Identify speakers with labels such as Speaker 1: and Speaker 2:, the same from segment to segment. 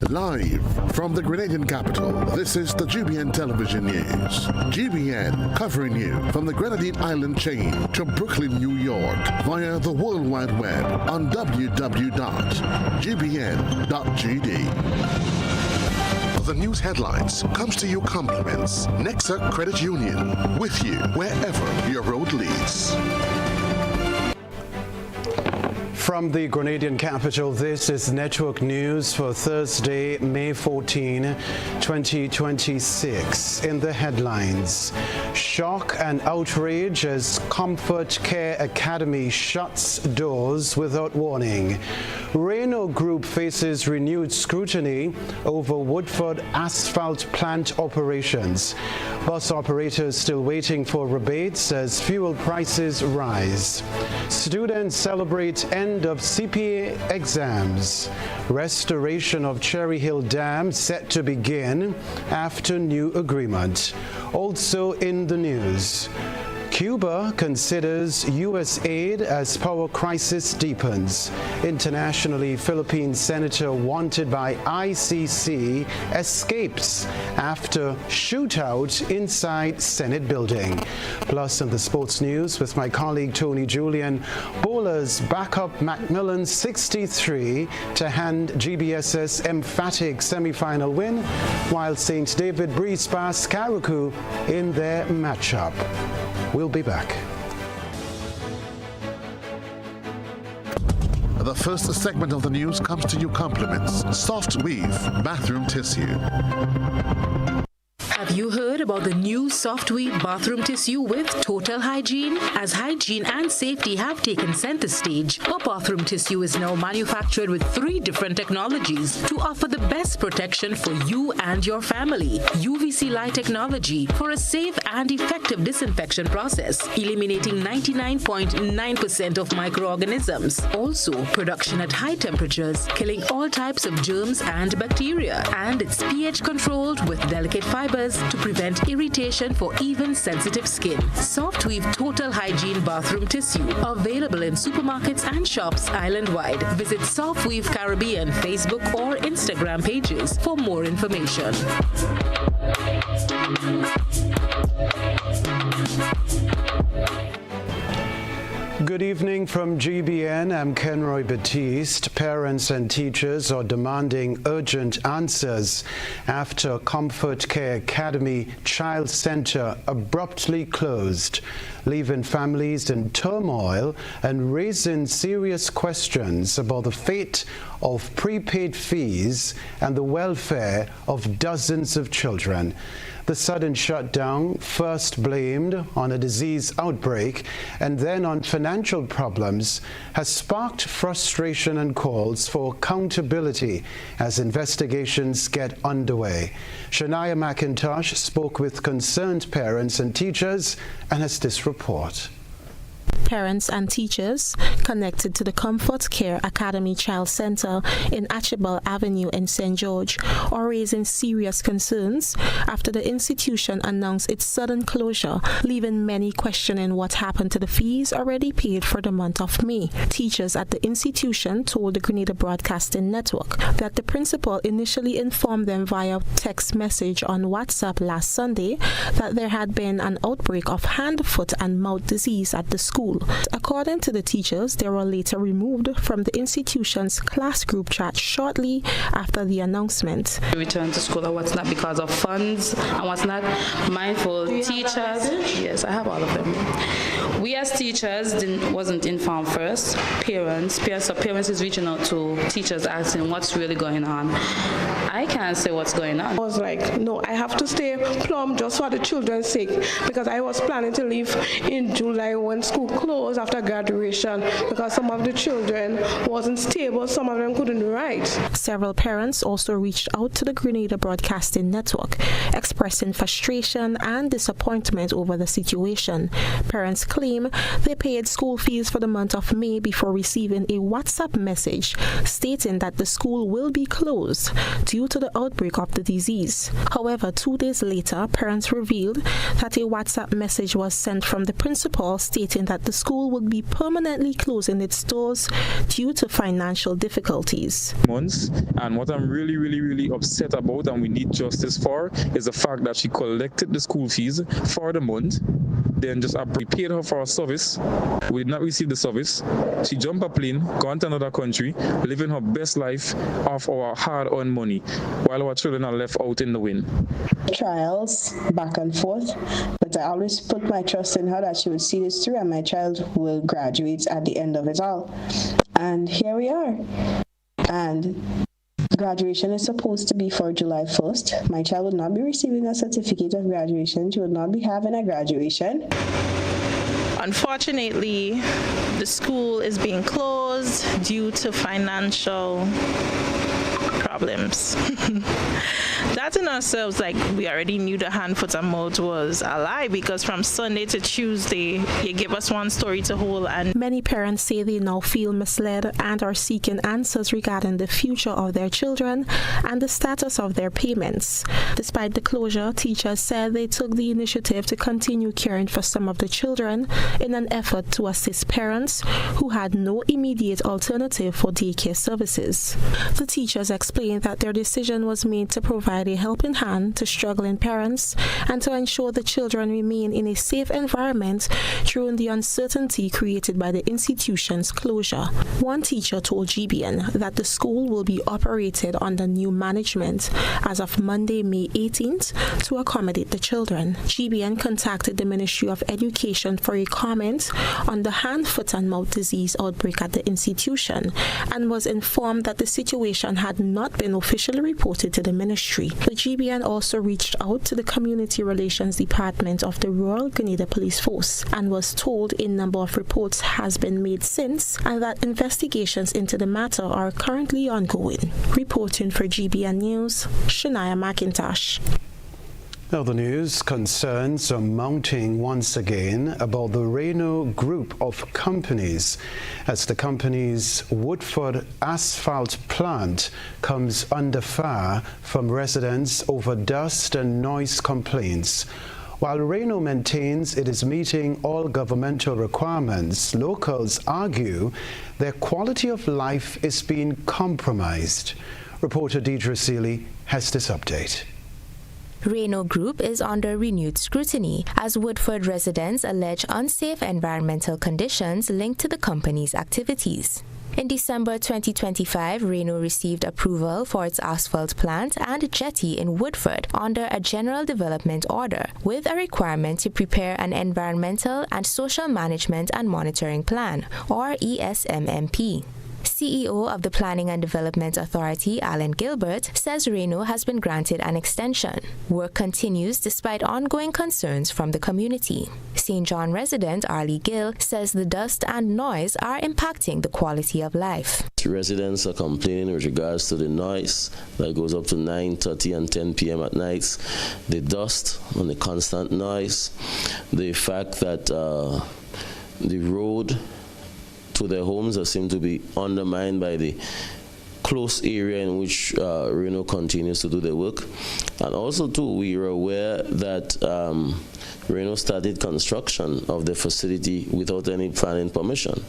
Speaker 1: Live from the Grenadian capital, this is the GBN television news. GBN covering you from the Grenadine Island chain to Brooklyn, New York via the World Wide Web on www.gbn.gd. The news headlines comes to you compliments Nexa Credit Union, with you wherever your road leads.
Speaker 2: From the Grenadian capital, this is Network News for Thursday, May 14, 2026. In the headlines, shock and outrage as Comfort Care Academy shuts doors without warning. Reno Group faces renewed scrutiny over Woodford asphalt plant operations. Bus operators still waiting for rebates as fuel prices rise. Students celebrate end of CPA exams. Restoration of Cherry Hill Dam set to begin after new agreement. Also in the news, Cuba considers U.S. aid as power crisis deepens. Internationally, Philippine senator wanted by ICC escapes after shootout inside Senate building. Plus, in the sports news with my colleague Tony Julian, bowlers back up Macmillan 63 to hand GBS's emphatic semi-final win, while St. David breeze past Karakou in their matchup. We'll be back.
Speaker 1: The first segment of the news comes to you compliments Soft Weave Bathroom Tissue.
Speaker 3: Have you heard about the new Soft Weave bathroom tissue with total hygiene? As hygiene and safety have taken center stage, our bathroom tissue is now manufactured with 3 different technologies to offer the best protection for you and your family. UVC light technology for a safe and effective disinfection process, eliminating 99.9% of microorganisms. Also, production at high temperatures, killing all types of germs and bacteria. And it's pH controlled with delicate fibers to prevent irritation for even sensitive skin. Soft Weave Total Hygiene Bathroom Tissue, available in supermarkets and shops island-wide. Visit Soft Weave Caribbean Facebook or Instagram pages for more information.
Speaker 2: Good evening from GBN. I'm Kenroy Baptiste. Parents and teachers are demanding urgent answers after Comfort Care Academy Child Center abruptly closed, leaving families in turmoil and raising serious questions about the fate of prepaid fees and the welfare of dozens of children. The sudden shutdown, first blamed on a disease outbreak and then on financial problems, has sparked frustration and calls for accountability as investigations get underway. Shania McIntosh spoke with concerned parents and teachers and has this report.
Speaker 4: Parents and teachers connected to the Comfort Care Academy Child Center in Archibald Avenue in St. George are raising serious concerns after the institution announced its sudden closure, leaving many questioning what happened to the fees already paid for the month of May. Teachers at the institution told the Grenada Broadcasting Network that the principal initially informed them via text message on WhatsApp last Sunday that there had been an outbreak of hand, foot, and mouth disease at the school. According to the teachers, they were later removed from the institution's class group chat shortly after the announcement.
Speaker 5: Return to school or what's not because of funds and what's not. Mindful teachers. Yes, I have all of them. We as teachers wasn't informed first. Parents is reaching out to teachers asking what's really going on. I can't say what's going on.
Speaker 6: I was like, no, I have to stay plumb just for the children's sake, because I was planning to leave in July when school closed after graduation, because some of the children wasn't stable, some of them couldn't write.
Speaker 4: Several parents also reached out to the Grenada Broadcasting Network, expressing frustration and disappointment over the situation. Parents claim they paid school fees for the month of May before receiving a WhatsApp message stating that the school will be closed due to the outbreak of the disease. However, 2 days later, parents revealed that a WhatsApp message was sent from the principal stating that the school would be permanently closing its doors due to financial difficulties.
Speaker 7: Months, and what I'm really upset about, and we need justice for, is the fact that she collected the school fees for the month, then just paid her for a service. We did not receive the service. She jumped a plane, gone to another country, living her best life off our hard-earned money, while our children are left out in the wind.
Speaker 8: Trials back and forth, but I always put my trust in her that she would see this through and my child will graduate at the end of it all. And here we are. And graduation is supposed to be for July 1st. My child would not be receiving a certificate of graduation. She would not be having a graduation.
Speaker 9: Unfortunately, the school is being closed due to financial problems. That in ourselves, like, we already knew the hand, foot, and mouth was a lie, because from Sunday to Tuesday, you give us one story to hold. And
Speaker 4: many parents say they now feel misled and are seeking answers regarding the future of their children and the status of their payments. Despite the closure, teachers said they took the initiative to continue caring for some of the children in an effort to assist parents who had no immediate alternative for daycare services. The teachers explained that their decision was made to provide a helping hand to struggling parents and to ensure the children remain in a safe environment during the uncertainty created by the institution's closure. One teacher told GBN that the school will be operated under new management as of Monday, May 18th, to accommodate the children. GBN contacted the Ministry of Education for a comment on the hand, foot, and mouth disease outbreak at the institution and was informed that the situation had not been officially reported to the ministry. The GBN also reached out to the Community Relations Department of the Royal Grenada Police Force and was told a number of reports has been made since and that investigations into the matter are currently ongoing. Reporting for GBN News, Shania McIntosh.
Speaker 2: Now the news concerns are mounting once again about the Reno group of companies as the company's Woodford asphalt plant comes under fire from residents over dust and noise complaints. While Reno maintains it is meeting all governmental requirements, locals argue their quality of life is being compromised. Reporter Deidre Seeley has this update.
Speaker 10: Reno Group is under renewed scrutiny as Woodford residents allege unsafe environmental conditions linked to the company's activities. In December 2025, Reno received approval for its asphalt plant and jetty in Woodford under a General Development Order with a requirement to prepare an Environmental and Social Management and Monitoring Plan, or ESMMP. CEO of the Planning and Development Authority, Alan Gilbert, says Reno has been granted an extension. Work continues despite ongoing concerns from the community. St. John resident Arlie Gill says the dust and noise are impacting the quality of life.
Speaker 11: Residents are complaining with regards to the noise that goes up to 9:30 and 10 p.m. at nights, the dust and the constant noise, the fact that the road to their homes that seem to be undermined by the close area in which Reno continues to do their work. And also, too, we are aware that Reno started construction of the facility without any planning permission.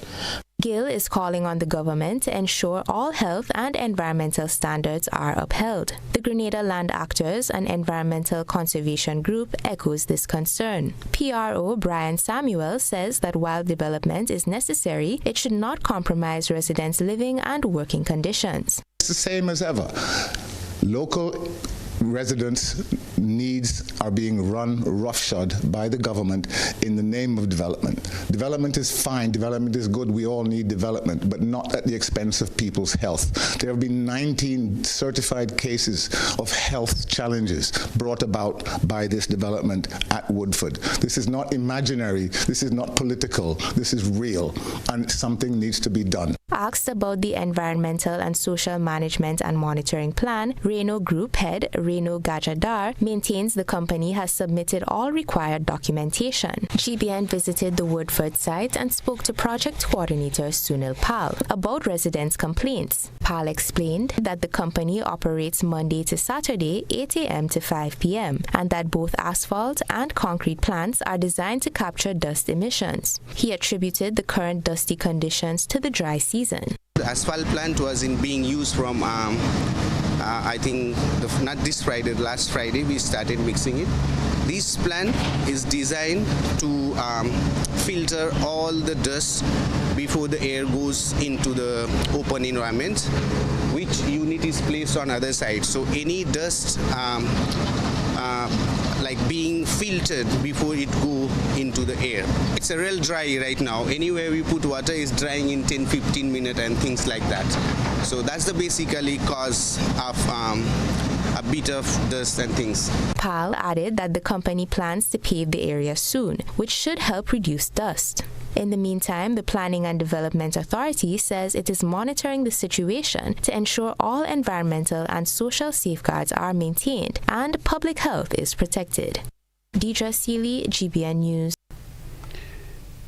Speaker 10: Gill is calling on the government to ensure all health and environmental standards are upheld. The Grenada Land Actors, an environmental conservation group, echoes this concern. PRO Brian Samuel says that while development is necessary, it should not compromise residents' living and working conditions.
Speaker 12: It's the same as ever. Local residents' needs are being run roughshod by the government in the name of development. Development is fine, development is good, we all need development, but not at the expense of people's health. There have been 19 certified cases of health challenges brought about by this development at Woodford. This is not imaginary, this is not political, this is real, and something needs to be done.
Speaker 10: Asked about the Environmental and Social Management and Monitoring Plan, Reno Group head Reno Gajadar maintains the company has submitted all required documentation. GBN visited the Woodford site and spoke to project coordinator Sunil Pal about residents' complaints. Pal explained that the company operates Monday to Saturday, 8 a.m. to 5 p.m., and that both asphalt and concrete plants are designed to capture dust emissions. He attributed the current dusty conditions to the dry season.
Speaker 13: The asphalt plant was being used from, I think, not this Friday, last Friday we started mixing it. This plant is designed to filter all the dust before the air goes into the open environment, which unit is placed on other side. So any dust like being filtered before it go into the air. It's a real dry right now. Anywhere we put water is drying in 10-15 minutes and things like that. So that's the basically cause of a bit of dust and things.
Speaker 10: Pal added that the company plans to pave the area soon, which should help reduce dust. In the meantime, the Planning and Development Authority says it is monitoring the situation to ensure all environmental and social safeguards are maintained and public health is protected. Deidre Seeley, GBN News.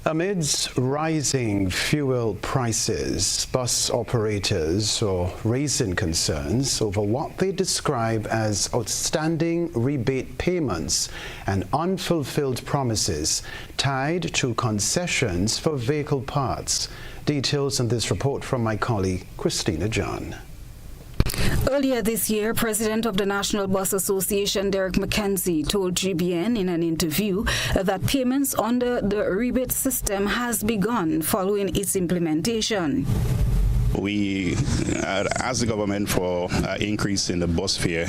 Speaker 2: Amidst rising fuel prices, bus operators are raising concerns over what they describe as outstanding rebate payments and unfulfilled promises tied to concessions for vehicle parts. Details in this report from my colleague Christina John.
Speaker 14: Earlier this year, President of the National Bus Association, Derek McKenzie, told GBN in an interview that payments under the rebate system has begun following its implementation.
Speaker 15: We asked the government for an increase in the bus fare,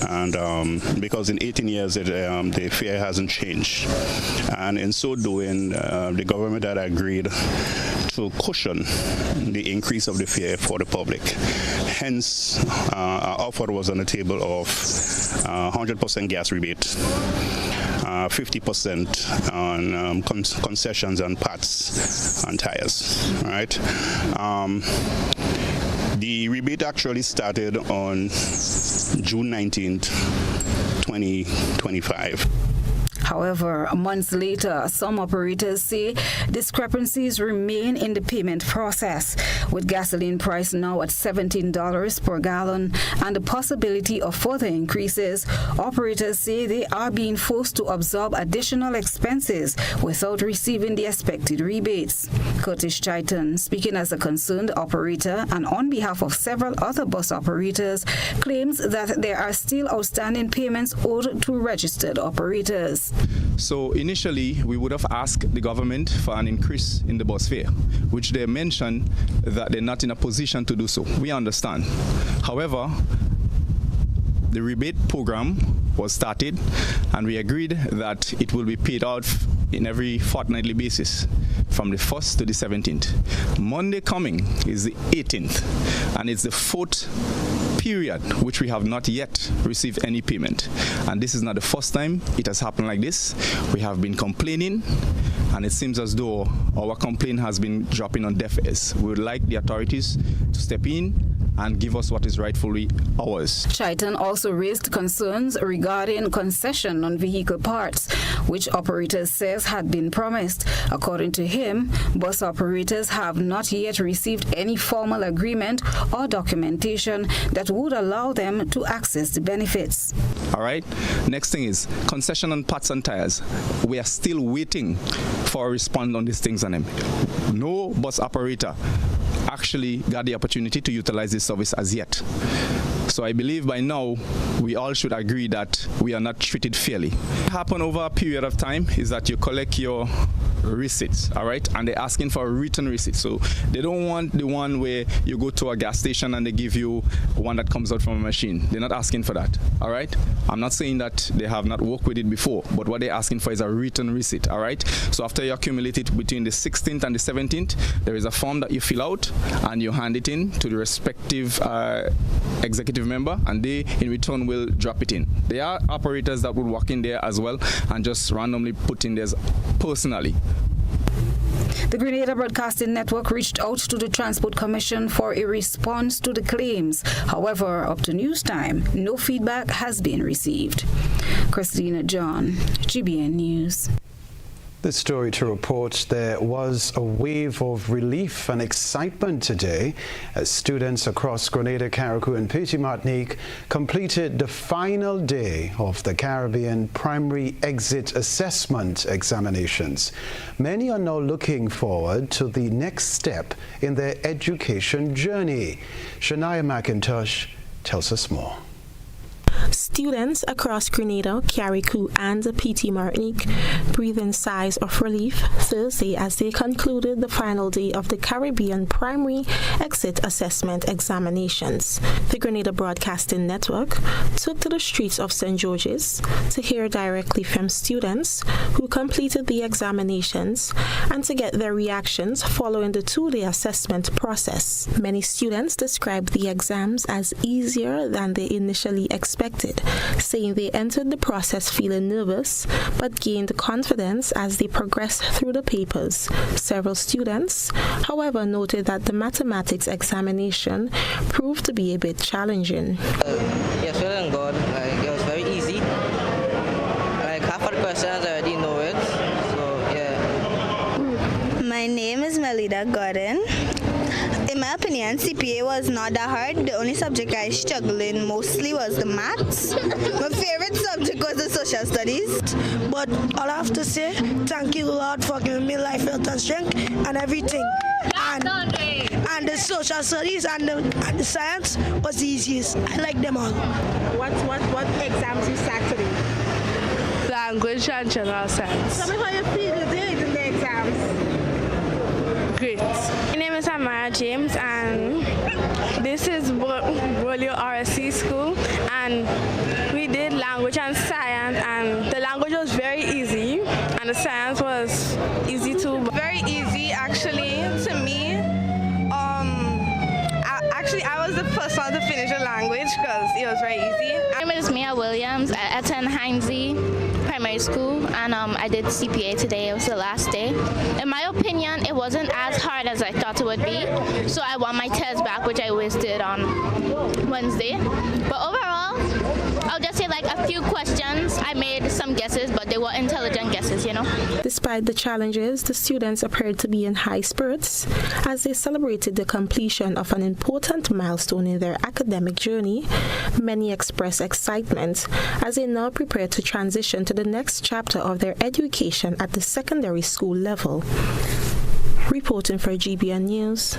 Speaker 15: and because in 18 years the fare hasn't changed, and in so doing the government had agreed to cushion the increase of the fare for the public. Hence, our offer was on the table of 100% gas rebate, 50% on concessions on parts and tires. Right? The rebate actually started on June 19th, 2025.
Speaker 14: However, months later, some operators say discrepancies remain in the payment process, with gasoline price now at $17 per gallon and the possibility of further increases. Operators say they are being forced to absorb additional expenses without receiving the expected rebates. Curtis Chaitan, speaking as a concerned operator and on behalf of several other bus operators, claims that there are still outstanding payments owed to registered operators.
Speaker 16: So initially, we would have asked the government for an increase in the bus fare, which they mentioned that they're not in a position to do so. We understand. However, the rebate program was started, and we agreed that it will be paid out in every fortnightly basis from the 1st to the 17th. Monday coming is the 18th, and it's the fourth period which we have not yet received any payment. And this is not the first time it has happened like this. We have been complaining, and it seems as though our complaint has been dropping on deaf ears. We would like the authorities to step in and give us what is rightfully ours.
Speaker 14: Chaitan also raised concerns regarding concession on vehicle parts, which operators says had been promised. According to him, bus operators have not yet received any formal agreement or documentation that would allow them to access the benefits.
Speaker 16: All right. Next thing is concession on parts and tires. We are still waiting for a response on these things on them. No bus operator actually got the opportunity to utilize this service as yet. So I believe by now we all should agree that we are not treated fairly. What happens over a period of time is that you collect your receipts, all right, and they're asking for a written receipt. So they don't want the one where you go to a gas station and they give you one that comes out from a machine. They're not asking for that, all right. I'm not saying that they have not worked with it before, but what they're asking for is a written receipt, all right. So after you accumulate it between the 16th and the 17th, there is a form that you fill out and you hand it in to the respective executive member, and they in return will drop it in. There are operators that would walk in there as well and just randomly put in theirs personally.
Speaker 14: The Grenada Broadcasting Network reached out to the Transport Commission for a response to the claims. However, up to news time, no feedback has been received. Christina John, GBN News.
Speaker 2: This story to report there was a wave of relief and excitement today as students across Grenada, Carriacou and Petit Martinique completed the final day of the Caribbean Primary Exit Assessment examinations. Many are now looking forward to the next step in their education journey. Shania McIntosh tells us more.
Speaker 4: Students across Grenada, Carriacou and Petit Martinique breathing sighs of relief Thursday as they concluded the final day of the Caribbean Primary Exit Assessment examinations. The Grenada Broadcasting Network took to the streets of St. George's to hear directly from students who completed the examinations and to get their reactions following the two-day assessment process. Many students described the exams as easier than they initially expected, saying they entered the process feeling nervous but gained confidence as they progressed through the papers. Several students, however, noted that the mathematics examination proved to be a bit challenging.
Speaker 17: Yes, feeling good. It was very easy. Half of the questions I already know it. So yeah.
Speaker 18: My name is Melida Gordon. In my opinion, CPA was not that hard. The only subject I struggled in mostly was the maths. My favorite subject was the social studies.
Speaker 19: But all I have to say, thank you, Lord, for giving me life, health, and strength and everything. And the social studies and the science was the easiest. I like them all.
Speaker 9: What exams you sat today?
Speaker 20: Language and general science.
Speaker 9: Tell me how you feel today in the exams.
Speaker 20: Great.
Speaker 21: My name is Amara James and this is Bolio RSC school, and we did language and science, and the language was very easy and the science was easy too.
Speaker 22: Very easy actually to me. I was the first one to finish the language because it was very easy.
Speaker 23: My name is Mia Williams. I attend Heinze Primary School, and I did CPA today. It was the last day. In my opinion, it wasn't as hard as I thought it would be, so I want my test back, which I always did on Wednesday. But overall, I'll just say like a few questions. I made some guesses, but they were intelligent guesses, you know.
Speaker 4: Despite the challenges, the students appeared to be in high spirits as they celebrated the completion of an important milestone in their academic journey. Many expressed excitement as they now prepare to transition to the next chapter of their education at the secondary school level. Reporting for GBN News,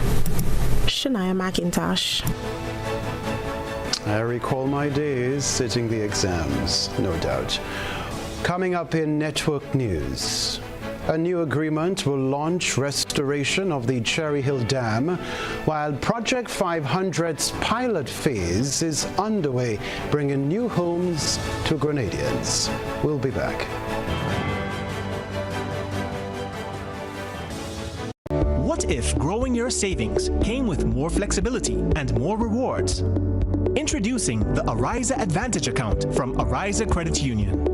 Speaker 4: Shania McIntosh.
Speaker 2: I recall my days sitting the exams, no doubt. Coming up in network news, a new agreement will launch restoration of the Cherry Hill Dam, while Project 500's pilot phase is underway, bringing new homes to Grenadians. We'll be back.
Speaker 24: What if growing your savings came with more flexibility and more rewards? Introducing the Ariza Advantage account from Ariza Credit Union.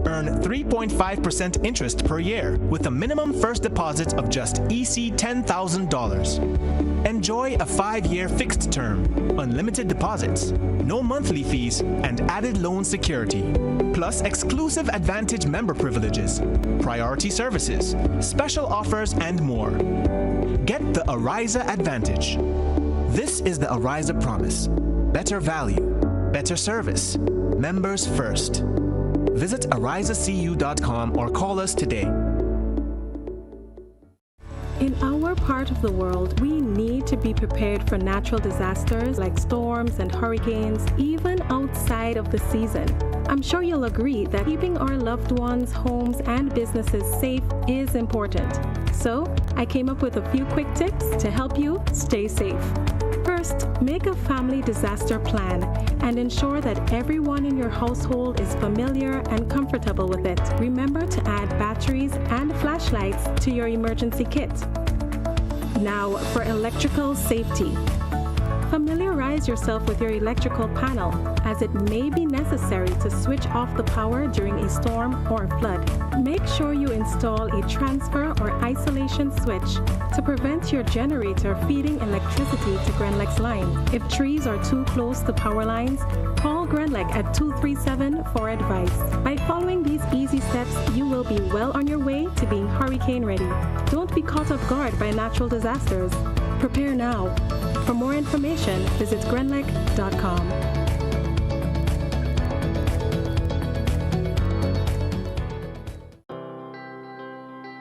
Speaker 24: Earn 3.5% interest per year with a minimum first deposit of just EC $10,000. Enjoy a 5-year fixed term, unlimited deposits, no monthly fees, and added loan security. Plus exclusive Advantage member privileges, priority services, special offers, and more. Get the Ariza Advantage. This is the Ariza Promise. Better value, better service, members first. Visit arizacu.com or call us today.
Speaker 25: In our part of the world, we need to be prepared for natural disasters like storms and hurricanes, even outside of the season. I'm sure you'll agree that keeping our loved ones, homes, and businesses safe is important. So, I came up with a few quick tips to help you stay safe. First, make a family disaster plan and ensure that everyone in your household is familiar and comfortable with it. Remember to add batteries and flashlights to your emergency kit. Now, for electrical safety. Familiarize yourself with your electrical panel, as it may be necessary to switch off the power during a storm or flood. Make sure you install a transfer or isolation switch to prevent your generator feeding electricity to Grenlec's line. If trees are too close to power lines, call Grenlec at 237 for advice. By following these easy steps, you will be well on your way to being hurricane ready. Don't be caught off guard by natural disasters. Prepare now. For more information, visit grenlec.com.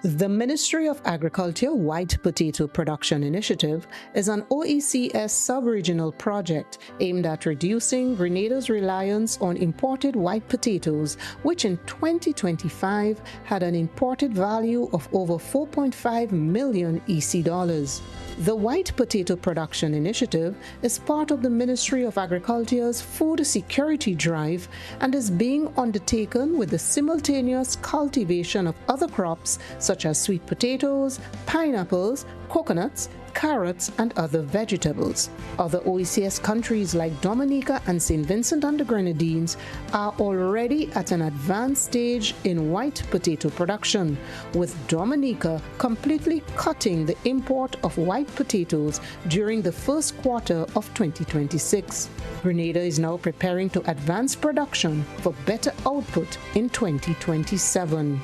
Speaker 1: The Ministry of Agriculture White Potato Production Initiative is an OECS sub-regional project aimed at reducing Grenada's reliance on imported white potatoes, which in 2025 had an imported value of over 4.5 million EC dollars. The White Potato Production Initiative is part of the Ministry of Agriculture's food security drive and is being undertaken with the simultaneous cultivation of other crops such as sweet potatoes, pineapples, coconuts, carrots, and other vegetables. Other OECS countries like Dominica and St. Vincent and the Grenadines are already at an advanced stage in white potato production, with Dominica completely cutting the import of white potatoes during the first quarter of 2026. Grenada is now preparing to advance production for better output in 2027.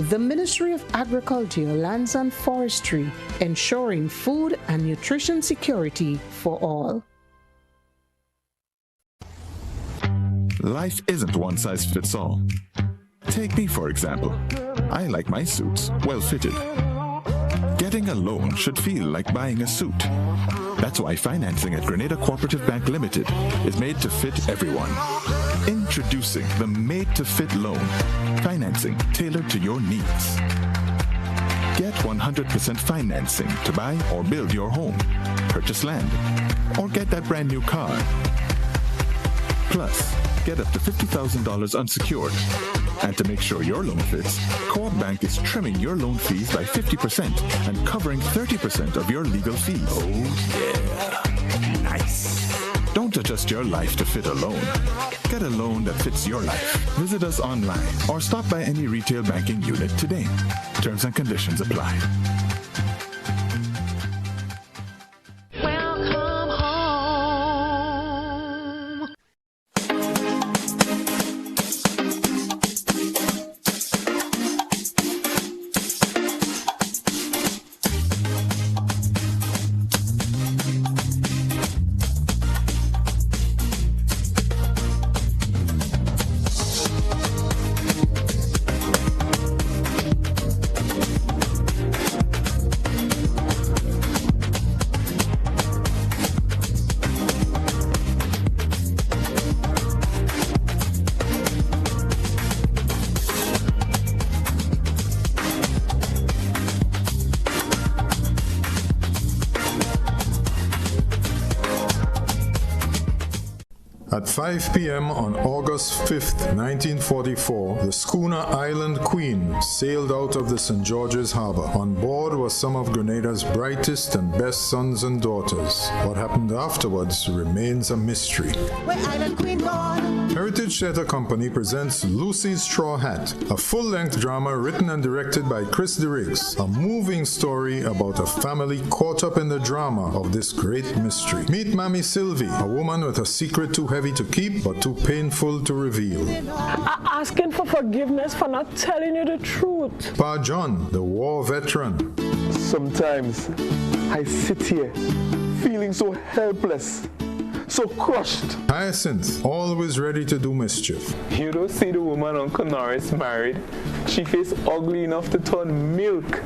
Speaker 1: The Ministry of Agriculture, Lands and Forestry, ensuring food and nutrition security for all.
Speaker 3: Life isn't one size fits all. Take me, for example. I like my suits well fitted. Getting a loan should feel like buying a suit. That's why financing at Grenada Cooperative Bank Limited is made to fit everyone. Introducing the Made to Fit loan, financing tailored to your needs. Get 100% financing to buy or build your home, purchase land, or get that brand new car. Plus, get up to $50,000 unsecured. And to make sure your loan fits, Co-op Bank is trimming your loan fees by 50% and covering 30% of your legal fees. Oh yeah, nice. Don't adjust your life to fit a loan. Get a loan that fits your life. Visit us online or stop by any retail banking unit today. Terms and conditions apply.
Speaker 5: At 5 p.m. on August 5th, 1944, the schooner Island Queen sailed out of the St. George's Harbor. On board were some of Grenada's brightest and best sons and daughters. What happened afterwards remains a mystery.
Speaker 6: Where Island Queen gone?
Speaker 5: Heritage Theatre Company presents Lucy's Straw Hat, a full-length drama written and directed by Chris DeRiggs, a moving story about a family caught up in the drama of this great mystery. Meet Mammy Sylvie, a woman with a secret too heavy to keep but too painful to reveal.
Speaker 7: I'm asking for forgiveness for not telling you the truth.
Speaker 5: Pa John, the war veteran.
Speaker 26: Sometimes I sit here feeling so helpless, so crushed.
Speaker 5: Hyacinth, always ready to do mischief.
Speaker 26: You don't see the woman Uncle Norris married. She face ugly enough to turn milk.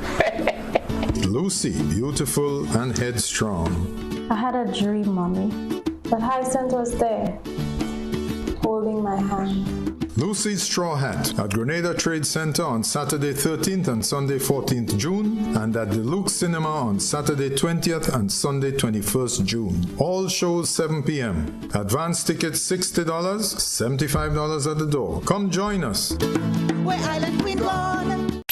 Speaker 5: Lucy, beautiful and headstrong.
Speaker 27: I had a dream, Mommy, but Hyacinth was there, holding my hand.
Speaker 5: Lucy's Straw Hat at Grenada Trade Center on Saturday 13th and Sunday 14th June, and at the Luke Cinema on Saturday 20th and Sunday 21st June. All shows 7 p.m. Advance tickets $60, $75 at the door. Come join us.
Speaker 6: Where Island Queen gone?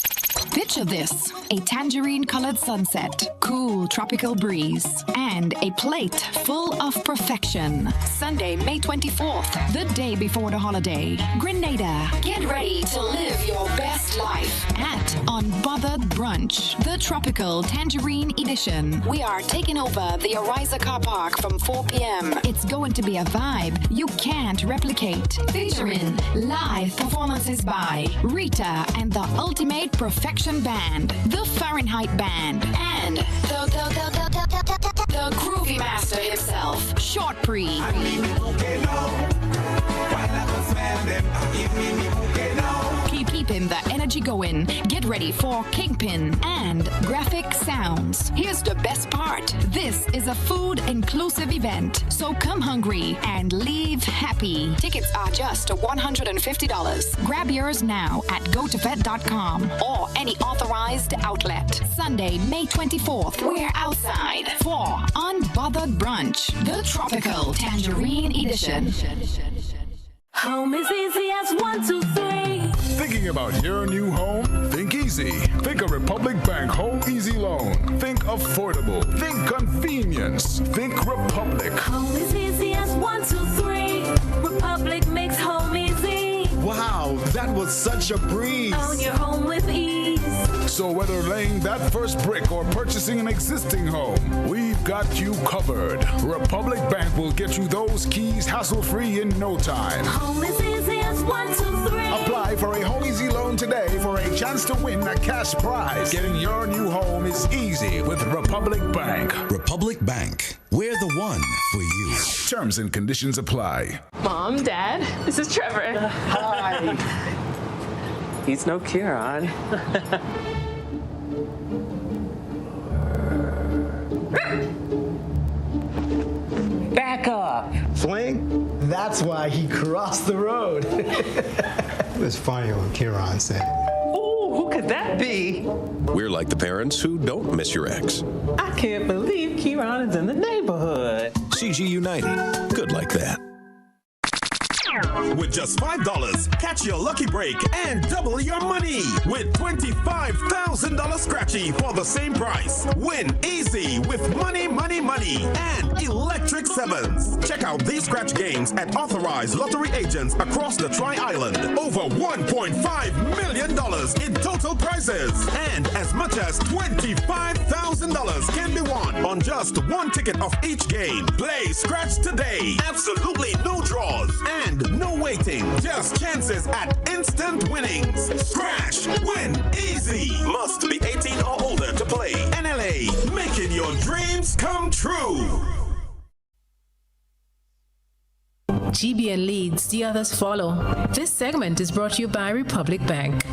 Speaker 28: Fit
Speaker 8: Picture this, a tangerine-colored sunset, cool tropical breeze, and a plate full of perfection. Sunday, May 24th, the day before the holiday. Grenada, get ready to live your best life at Unbothered Brunch, the Tropical Tangerine Edition. We are taking over the Ariza Car Park from 4 p.m. It's going to be a vibe you can't replicate. Featuring live performances by Rita and the Ultimate Perfection Band, the Fahrenheit Band, and the Groovy Master himself, Short Pre. Keeping the energy going. Get ready for Kingpin and Graphic Sounds. Here's the best part. This is a food-inclusive event, so come hungry and leave happy. Tickets are just $150. Grab yours now at gotofed.com or any authorized outlet. Sunday, May 24th, we're outside for Unbothered Brunch, the Tropical Tangerine Edition.
Speaker 10: Home is easy as 1, 2, 3.
Speaker 11: Thinking about your new home? Think easy. Think a Republic Bank Home Easy Loan. Think affordable. Think convenience. Think Republic.
Speaker 10: Home is easy as 1, 2, 3. Republic makes home easy.
Speaker 11: Wow, that was such a breeze.
Speaker 10: Own your home with ease.
Speaker 11: So whether laying that first brick or purchasing an existing home, we've got you covered. Republic Bank will get you those keys hassle-free in no time.
Speaker 10: Home is easy as 1, 2, 3.
Speaker 11: Apply for a Home Easy Loan today for a chance to win a cash prize. Getting your new home is easy with Republic Bank.
Speaker 12: Republic Bank. We're the one for you.
Speaker 11: Terms and conditions apply.
Speaker 20: Mom, Dad, this is Trevor.
Speaker 13: Hi. He's no Kieran.
Speaker 15: Back up.
Speaker 16: Fling? That's why he crossed the road. It was funny when Kieran said,
Speaker 13: "Oh, who could that be?"
Speaker 28: We're like the parents who don't miss your ex.
Speaker 13: I can't believe Kieran is in the neighborhood.
Speaker 28: CG United. Good like that.
Speaker 29: With just $5, catch your lucky break and double your money with $25,000 scratchy for the same price. Win easy with money, money, money and electric sevens. Check out these scratch games at authorized lottery agents across the Tri-Island. Over $1.5 million in total prizes and as much as $25,000 can be won on just one ticket of each game. Play scratch today. Absolutely no draws and no waiting, just chances at instant winnings. Scratch, win, easy. Must be 18 or older to play. NLA, making your dreams come true.
Speaker 30: GBN leads, the others follow. This segment is brought to you by Republic Bank.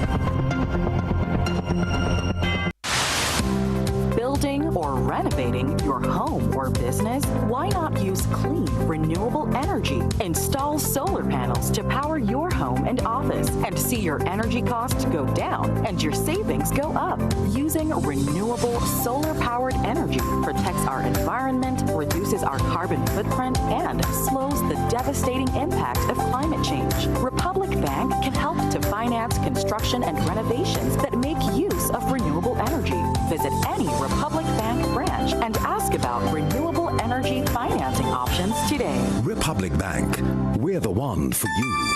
Speaker 31: Building or renovating your home or business? Why not use clean, renewable energy? Install solar panels to power your home and office and see your energy costs go down and your savings go up. Using renewable solar-powered energy protects our environment, reduces our carbon footprint, and slows the devastating impact of climate change. Republic Bank can help to finance construction and renovations that make use of renewable energy. Visit any Republic Bank branch and ask about renewable energy financing options today.
Speaker 12: Republic Bank. We're the one for you.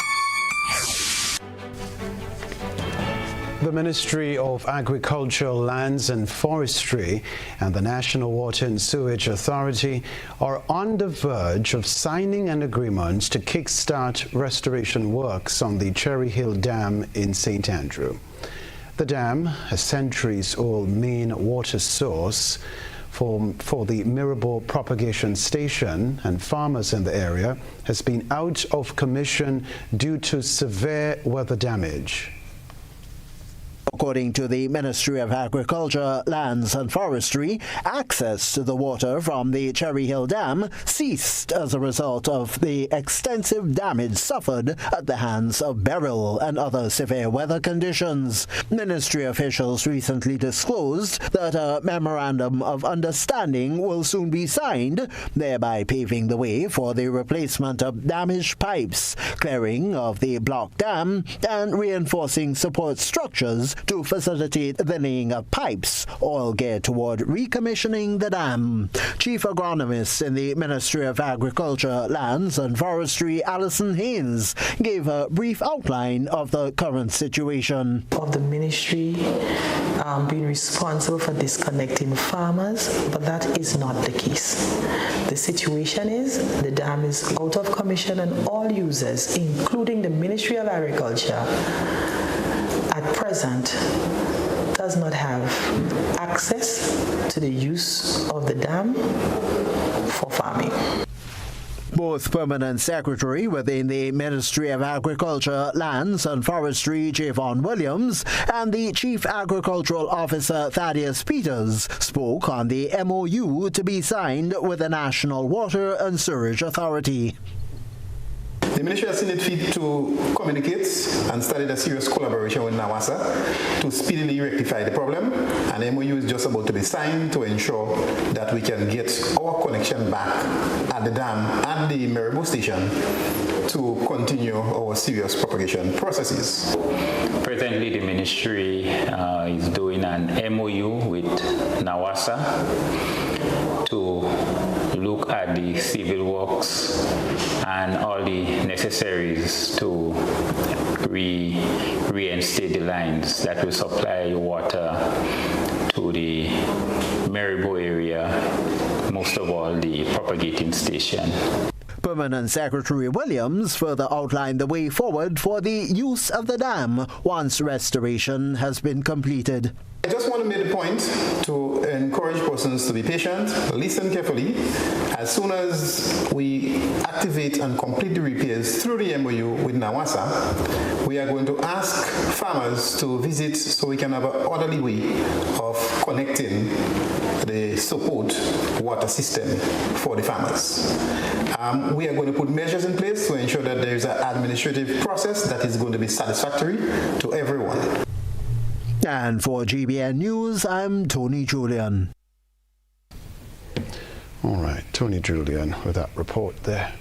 Speaker 2: The Ministry of Agriculture, Lands and Forestry and the National Water and Sewage Authority are on the verge of signing an agreement to kickstart restoration works on the Cherry Hill Dam in St. Andrew. The dam, a centuries-old main water source for the Mirabor Propagation Station and farmers in the area, has been out of commission due to severe weather damage.
Speaker 32: According to the Ministry of Agriculture, Lands and Forestry, access to the water from the Cherry Hill Dam ceased as a result of the extensive damage suffered at the hands of Beryl and other severe weather conditions. Ministry officials recently disclosed that a memorandum of understanding will soon be signed, thereby paving the way for the replacement of damaged pipes, clearing of the blocked dam, and reinforcing support structures to facilitate the laying of pipes, all geared toward recommissioning the dam. Chief Agronomist in the Ministry of Agriculture, Lands and Forestry, Alison Haynes, gave a brief outline of the current situation.
Speaker 13: Of the ministry being responsible for disconnecting farmers, but that is not the case. The situation is the dam is out of commission and all users, including the Ministry of Agriculture, at present does not have access to the use of the dam for farming.
Speaker 32: Both Permanent Secretary within the Ministry of Agriculture, Lands and Forestry, Javon Williams, and the Chief Agricultural Officer, Thaddeus Peters, spoke on the MOU to be signed with the National Water and Sewerage Authority.
Speaker 1: The ministry has seen it fit to communicate and started a serious collaboration with NAWASA to speedily rectify the problem. An MOU is just about to be signed to ensure that we can get our connection back at the dam at the Maribo station to continue our serious propagation processes.
Speaker 15: Presently, the ministry is doing an MOU with NAWASA to look at the civil works and all the necessaries to reinstate the lines that will supply water to the Maribo area, most of all the propagating station.
Speaker 32: Permanent Secretary Williams further outlined the way forward for the use of the dam once restoration has been completed.
Speaker 1: I just want to make the point to encourage persons to be patient, listen carefully. As soon as we activate and complete the repairs through the MOU with NAWASA, we are going to ask farmers to visit so we can have an orderly way of connecting the support water system for the farmers. We are going to put measures in place to ensure that there is an administrative process that is going to be satisfactory to everyone.
Speaker 32: And for GBN News, I'm Tony Julian.
Speaker 2: All right, Tony Julian with that report there.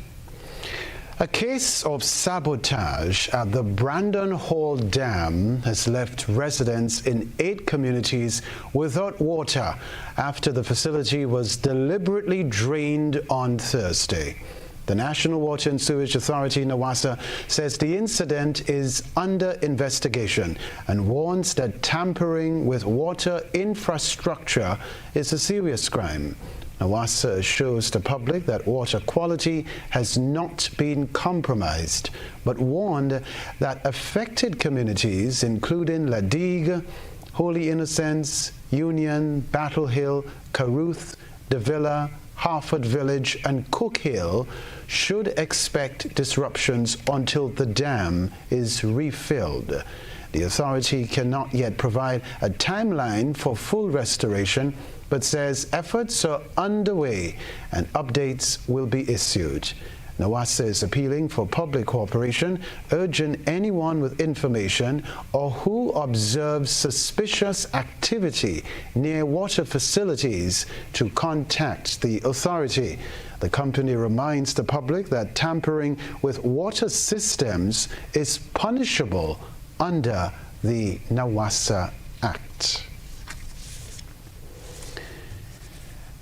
Speaker 2: A case of sabotage at the Brandon Hall Dam has left residents in 8 communities without water after the facility was deliberately drained on Thursday. The National Water and Sewerage Authority, NAWASA, says the incident is under investigation and warns that tampering with water infrastructure is a serious crime. NAWASA assures the public that water quality has not been compromised, but warned that affected communities, including La Digue, Holy Innocents, Union, Battle Hill, Caruth, Davila, Harford Village and Cook Hill, should expect disruptions until the dam is refilled. The authority cannot yet provide a timeline for full restoration, but says efforts are underway and updates will be issued. NAWASA is appealing for public cooperation, urging anyone with information or who observes suspicious activity near water facilities to contact the authority. The company reminds the public that tampering with water systems is punishable under the NAWASA Act.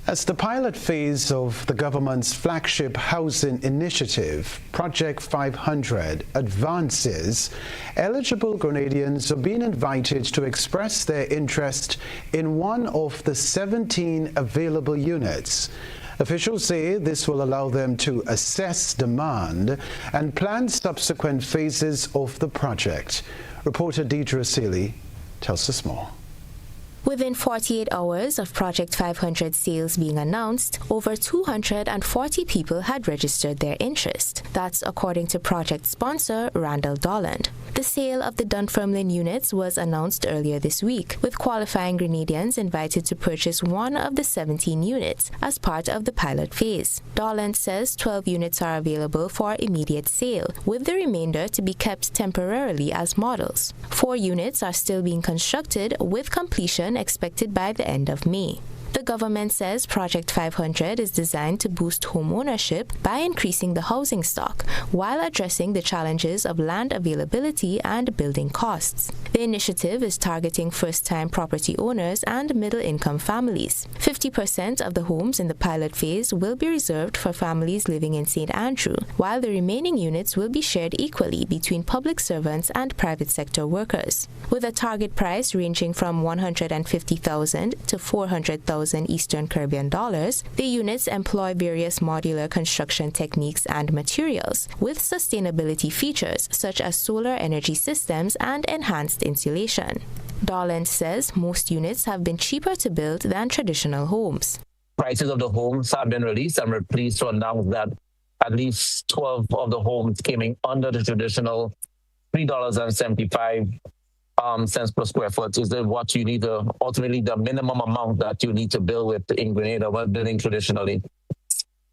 Speaker 2: As the pilot phase of the government's flagship housing initiative, Project 500, advances, eligible Grenadians are being invited to express their interest in one of the 17 available units. Officials say this will allow them to assess demand and plan subsequent phases of the project. Reporter Deidre Seeley tells us more.
Speaker 4: Within 48 hours of Project 500 sales being announced, over 240 people had registered their interest. That's according to project sponsor Randall Dolland. The sale of the Dunfermline units was announced earlier this week, with qualifying Grenadians invited to purchase one of the 17 units as part of the pilot phase. Dolland says 12 units are available for immediate sale, with the remainder to be kept temporarily as models. 4 units are still being constructed, with completion expected by the end of May. The government says Project 500 is designed to boost home ownership by increasing the housing stock while addressing the challenges of land availability and building costs. The initiative is targeting first-time property owners and middle-income families. 50% of the homes in the pilot phase will be reserved for families living in St. Andrew, while the remaining units will be shared equally between public servants and private sector workers. With a target price ranging from $150,000 to $400,000 Eastern Caribbean dollars, the units employ various modular construction techniques and materials with sustainability features such as solar energy systems and enhanced insulation. Darland says most units have been cheaper to build than traditional homes.
Speaker 3: Prices of the homes have been released, and we're pleased to announce that at least 12 of the homes came in under the traditional $3.75 cents per square foot is what you need to, ultimately the minimum amount that you need to build with in Grenada when building traditionally.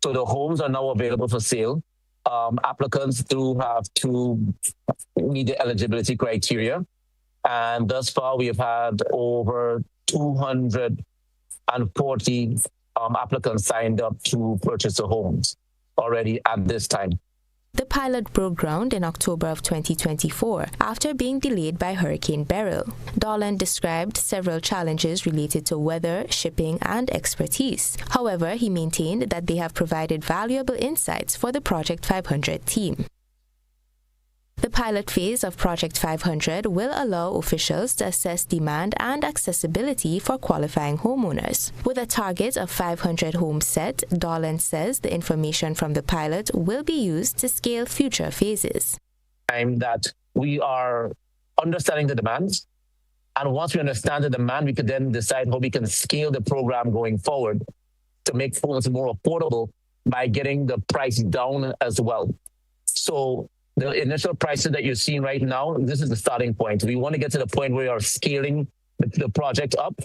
Speaker 3: So the homes are now available for sale. Applicants do have to meet the eligibility criteria. And thus far, we have had over 240 applicants signed up to purchase the homes already at this time.
Speaker 4: The pilot broke ground in October of 2024 after being delayed by Hurricane Beryl. Darland described several challenges related to weather, shipping, and expertise. However, he maintained that they have provided valuable insights for the Project 500 team. The pilot phase of Project 500 will allow officials to assess demand and accessibility for qualifying homeowners. With a target of 500 homes set, Darland says the information from the pilot will be used to scale future phases.
Speaker 3: That we are understanding the demands, and once we understand the demand, we could then decide how we can scale the program going forward to make homes more affordable by getting the price down as well. So the initial prices that you're seeing right now, this is the starting point. We want to get to the point where we are scaling the project up,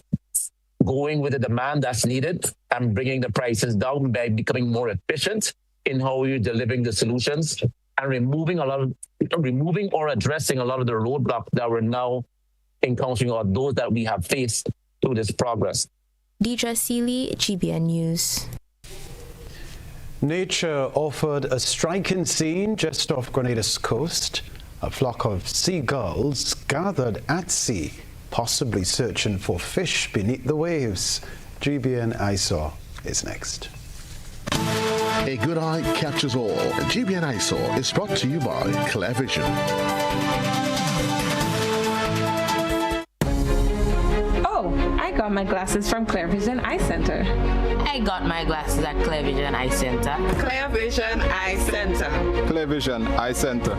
Speaker 3: going with the demand that's needed, and bringing the prices down by becoming more efficient in how we're delivering the solutions and removing or addressing a lot of the roadblocks that we're now encountering or those that we have faced through this progress.
Speaker 4: Deidre Seeley, GBN News.
Speaker 2: Nature offered a striking scene just off Grenada's coast. A flock of seagulls gathered at sea, possibly searching for fish beneath the waves. GBN Eyesore is next.
Speaker 7: A good eye catches all. GBN Eyesore is brought to you by Clear Vision.
Speaker 20: I got my glasses from Clear Vision Eye Center.
Speaker 9: I got my glasses at Clear Vision Eye Center.
Speaker 14: Clear Vision Eye Center.
Speaker 17: Clear Vision Eye Center.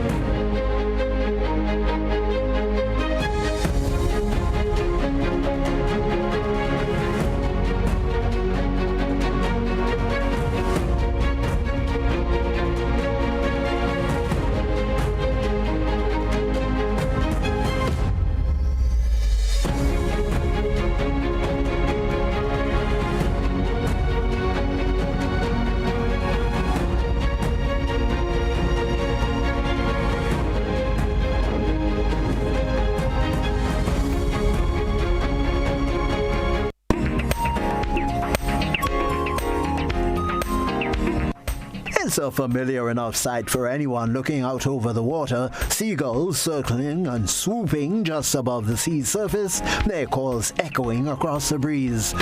Speaker 32: It's a familiar enough sight for anyone looking out over the water. Seagulls circling and swooping just above the sea surface, their calls echoing across the breeze.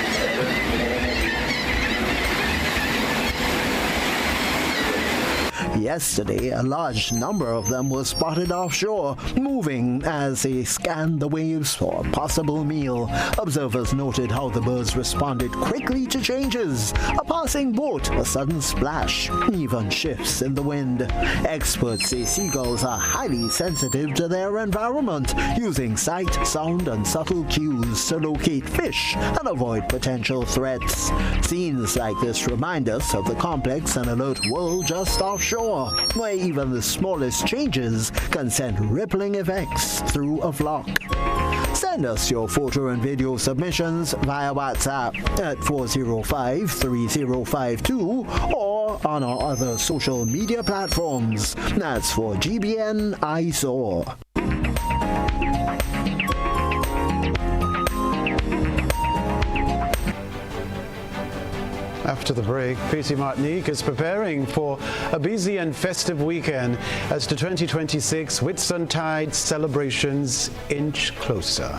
Speaker 32: Yesterday, a large number of them were spotted offshore, moving as they scanned the waves for a possible meal. Observers noted how the birds responded quickly to changes. A passing boat, a sudden splash, even shifts in the wind. Experts say seagulls are highly sensitive to their environment, using sight, sound, and subtle cues to locate fish and avoid potential threats. Scenes like this remind us of the complex and alert world just offshore, where even the smallest changes can send rippling effects through a flock. Send us your photo and video submissions via WhatsApp at 405-3052 or on our other social media platforms. That's for GBN Eyesore.
Speaker 2: After the break, PC Martinique is preparing for a busy and festive weekend as the 2026 Whitsuntide celebrations inch closer.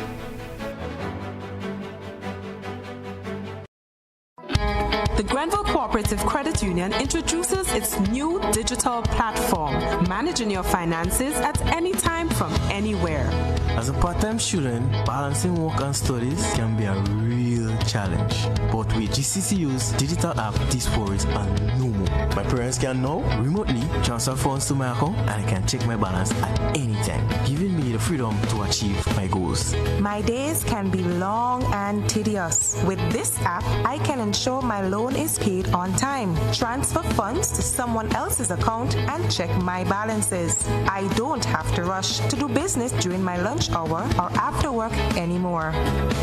Speaker 5: The Grenville Cooperative Credit Union introduces its new digital platform, managing your finances at any time from anywhere.
Speaker 6: As a part-time student, balancing work and studies can be a real challenge. But with GCCU's digital app, these worries are no more. My parents can now remotely transfer funds to my account and I can check my balance at any time, giving me the freedom to achieve my goals.
Speaker 8: My days can be long and tedious. With this app, I can ensure my loan is paid on time, transfer funds to someone else's account, and check my balances. I don't have to rush to do business during my lunch hour or after work anymore.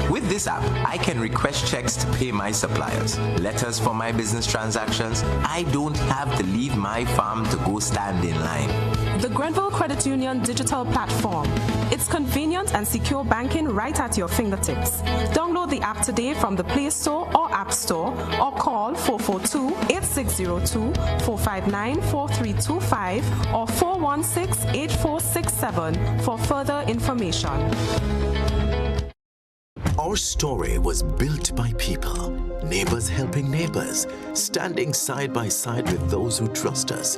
Speaker 18: With this app, I can request checks to pay my suppliers, letters for my business transactions. I don't have to leave my farm to go stand in line.
Speaker 5: The Grenville Credit Union digital platform. It's convenient and secure banking right at your fingertips. Download the app today from the Play Store or App Store or call 442-8602, 459-4325 or 416-8467 for further information.
Speaker 19: Our story was built by people, neighbors helping neighbors, standing side by side with those who trust us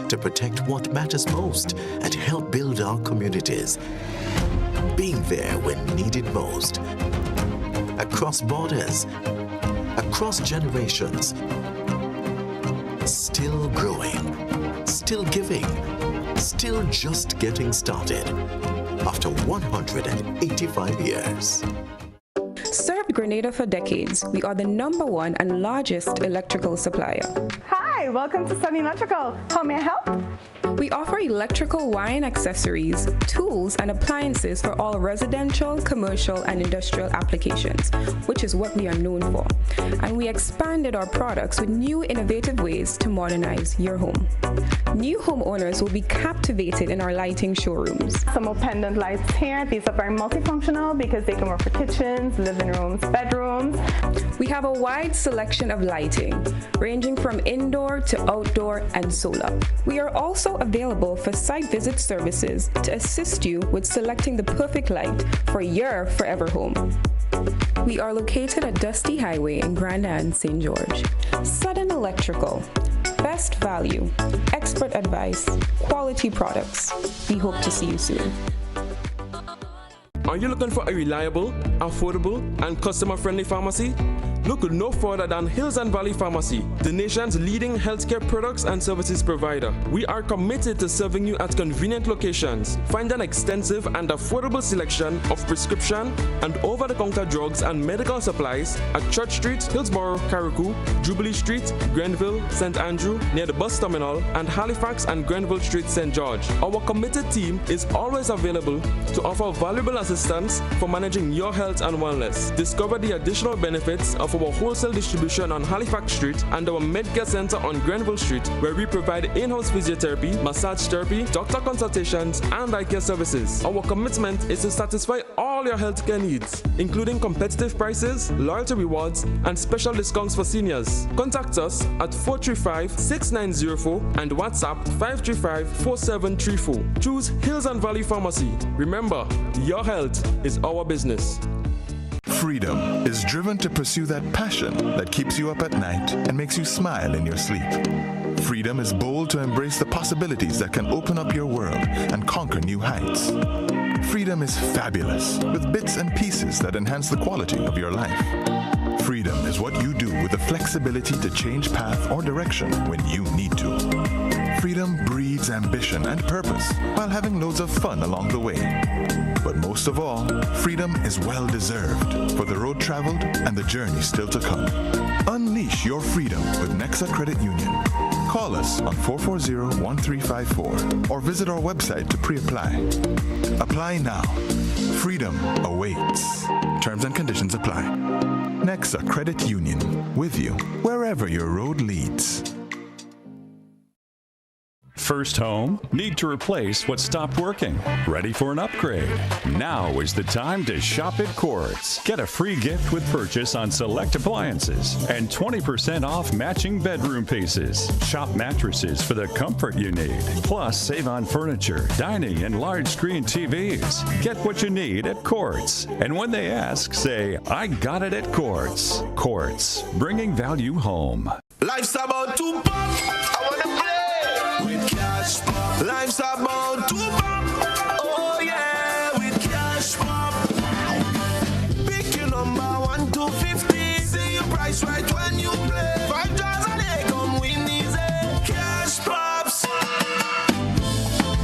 Speaker 19: to protect what matters most and help build our communities. Being there when needed most. Across borders, across generations. Still growing, still giving, still just getting started. After 185 years.
Speaker 20: Served Grenada for decades, we are the #1 and largest electrical supplier.
Speaker 21: Hi, welcome to Sunny Electrical. How may I help?
Speaker 20: We offer electrical wiring accessories, tools, and appliances for all residential, commercial, and industrial applications, which is what we are known for. And we expanded our products with new innovative ways to modernize your home. New homeowners will be captivated in our lighting showrooms.
Speaker 21: Some more pendant lights here. These are very multifunctional because they can work for kitchens, living rooms, bedrooms.
Speaker 20: We have a wide selection of lighting, ranging from indoor to outdoor and solar. We are also available for site visit services to assist you with selecting the perfect light for your forever home. We are located at Dusty Highway in Grand Anne, St. George. Sudden Electrical. Best value, expert advice, quality products. We hope to see you soon.
Speaker 22: Are you looking for a reliable, affordable, and customer-friendly pharmacy? Look no further than Hills and Valley Pharmacy, the nation's leading healthcare products and services provider. We are committed to serving you at convenient locations. Find an extensive and affordable selection of prescription and over-the-counter drugs and medical supplies at Church Street, Hillsborough, Carriacou, Jubilee Street, Grenville, St. Andrew, near the bus terminal, and Halifax and Grenville Street, St. George. Our committed team is always available to offer valuable assistance for managing your health and wellness. Discover the additional benefits of our wholesale distribution on Halifax Street and our Medcare Center on Grenville Street, where we provide in-house physiotherapy, massage therapy, doctor consultations, and eye care services. Our commitment is to satisfy all your healthcare needs, including competitive prices, loyalty rewards, and special discounts for seniors. Contact us at 435-6904 and WhatsApp 535-4734. Choose Hills and Valley Pharmacy. Remember, your health is our business.
Speaker 23: Freedom is driven to pursue that passion that keeps you up at night and makes you smile in your sleep. Freedom is bold to embrace the possibilities that can open up your world and conquer new heights. Freedom is fabulous with bits and pieces that enhance the quality of your life. Freedom is what you do with the flexibility to change path or direction when you need to. Freedom breeds ambition and purpose while having loads of fun along the way. But most of all, freedom is well-deserved for the road traveled and the journey still to come. Unleash your freedom with Nexa Credit Union. Call us on 440-1354 or visit our website to pre-apply. Apply now. Freedom awaits. Terms and conditions apply. Nexa Credit Union, with you wherever your road leads.
Speaker 10: First home? Need to replace what stopped working? Ready for an upgrade? Now is the time to shop at Quartz. Get a free gift with purchase on select appliances and 20% off matching bedroom pieces. Shop mattresses for the comfort you need. Plus, save on furniture, dining, and large screen TVs. Get what you need at Quartz. And when they ask, say, I got it at Quartz. Quartz, bringing value home.
Speaker 11: Life's about to pop. I wanna play with cash pop. Life's about to pop. Oh yeah, with cash pop. Pick your number 1 to 50. See your price right when you play. $5 a day, come win easy. Cash pops.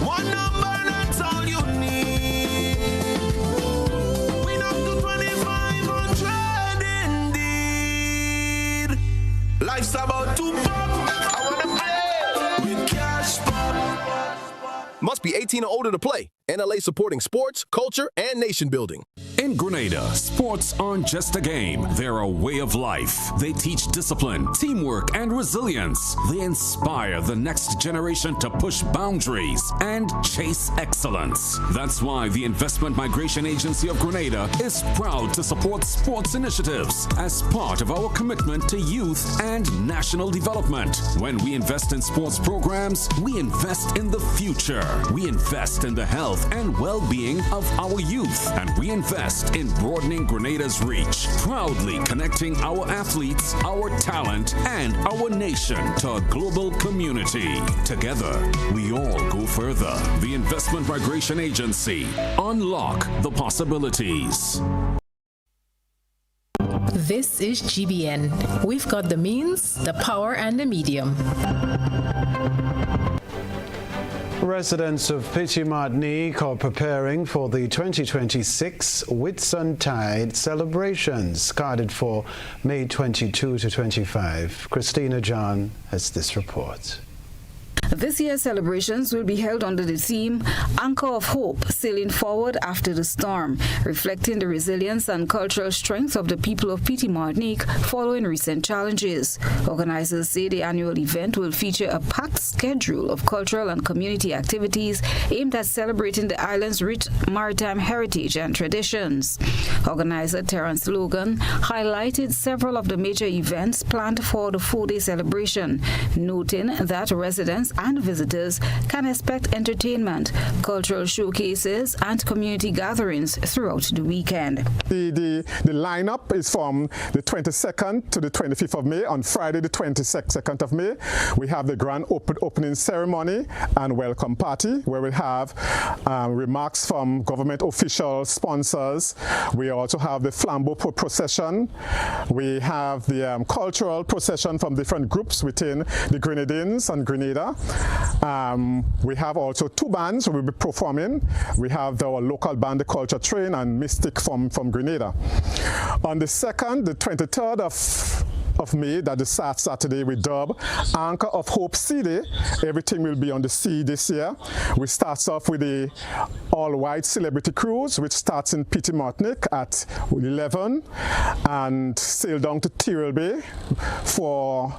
Speaker 11: One number, that's all you need. Win up to 2,500 indeed. Life's about to pop. I wanna play with cash pop.
Speaker 12: Must be 18 or older to play. NLA supporting sports, culture, and nation building.
Speaker 16: In Grenada, sports aren't just a game. They're a way of life. They teach discipline, teamwork, and resilience. They inspire the next generation to push boundaries and chase excellence. That's why the Investment Migration Agency of Grenada is proud to support sports initiatives as part of our commitment to youth and national development. When we invest in sports programs, we invest in the future. We invest in the health and well-being of our youth, and we invest in broadening Grenada's reach, proudly connecting our athletes, our talent, and our nation to a global community. Together, we all go further. The Investment Migration Agency. Unlock the possibilities.
Speaker 24: This is GBN. We've got the means, the power, and the medium.
Speaker 2: Residents of Petit Martinique are preparing for the 2026 Whitsuntide celebrations, scheduled for May 22 to 25. Christina John has this report.
Speaker 25: This year's celebrations will be held under the theme Anchor of Hope, Sailing Forward After the Storm, reflecting the resilience and cultural strength of the people of Petit Martinique following recent challenges. Organizers say the annual event will feature a packed schedule of cultural and community activities aimed at celebrating the island's rich maritime heritage and traditions. Organizer Terence Logan highlighted several of the major events planned for the 4-day celebration, noting that residents and visitors can expect entertainment, cultural showcases, and community gatherings throughout the weekend.
Speaker 26: The lineup is from the 22nd to the 25th of May. On Friday, the 22nd of May, we have the grand opening ceremony and welcome party, where we have remarks from government officials, sponsors. We also have the flambeau procession. We have the cultural procession from different groups within the Grenadines and Grenada. We have also 2 bands who will be performing. We have our local band, the Culture Train, and Mystic from Grenada. On the 2nd, the 23rd of May, that is Saturday, we dub Anchor of Hope Sea Day. Everything will be on the sea this year. We start off with the all-white celebrity cruise, which starts in Petit Martinique at 11 and sail down to Tyrrell Bay for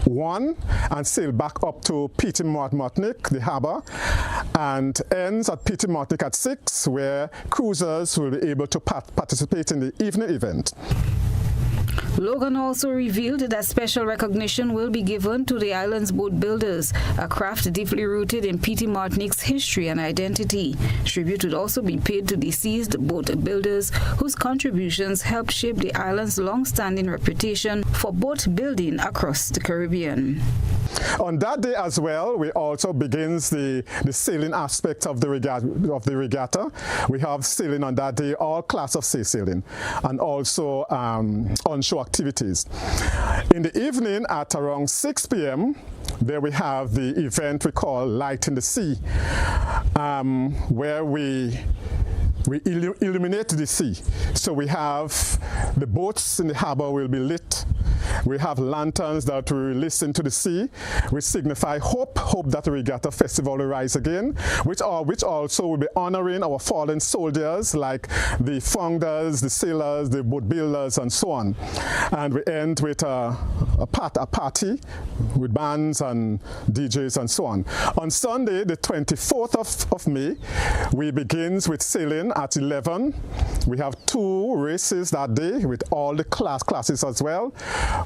Speaker 26: 1 and sail back up to Petit Martinique, the harbour, and ends at Petit Martinique at 6, where cruisers will be able to participate in the evening event.
Speaker 25: Logan also revealed that special recognition will be given to the island's boat builders, a craft deeply rooted in Petit Martinique's history and identity. Tribute would also be paid to deceased boat builders whose contributions helped shape the island's long-standing reputation for boat building across the Caribbean.
Speaker 26: On that day as well, we also begins the sailing aspect of the regatta. We have sailing on that day, all class of sea sailing, and also onshore activities. In the evening at around 6 p.m., there we have the event we call Light in the Sea, where we illuminate the sea. So we have the boats in the harbor will be lit, We have lanterns that we release into the sea, which signify hope that the Regatta Festival will rise again, which also will be honoring our fallen soldiers like the founders, the sailors, the boat builders, and so on. And we end with a party with bands and DJs and so on. On Sunday, the 24th of May, we begins with sailing at 11. We have 2 races that day with all the classes as well,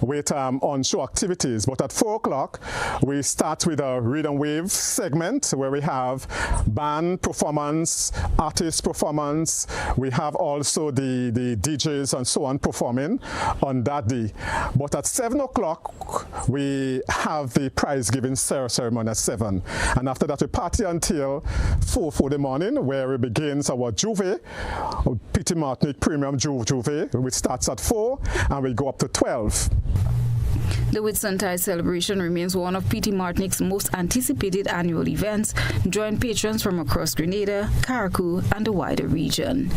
Speaker 26: with on-shore activities. But at 4 o'clock, we start with a read and wave segment where we have band performance, artist performance. We have also the DJs and so on performing on that day. But at 7 o'clock, we have the prize giving ceremony at 7. And after that, we party until 4 in the morning, where it begins our Juve, Petit Martinique Premium Juve, which starts at 4 and we go up to 12.
Speaker 25: The Whitsuntide celebration remains one of PT Martinique's most anticipated annual events, drawing patrons from across Grenada, Carriacou, and the wider region.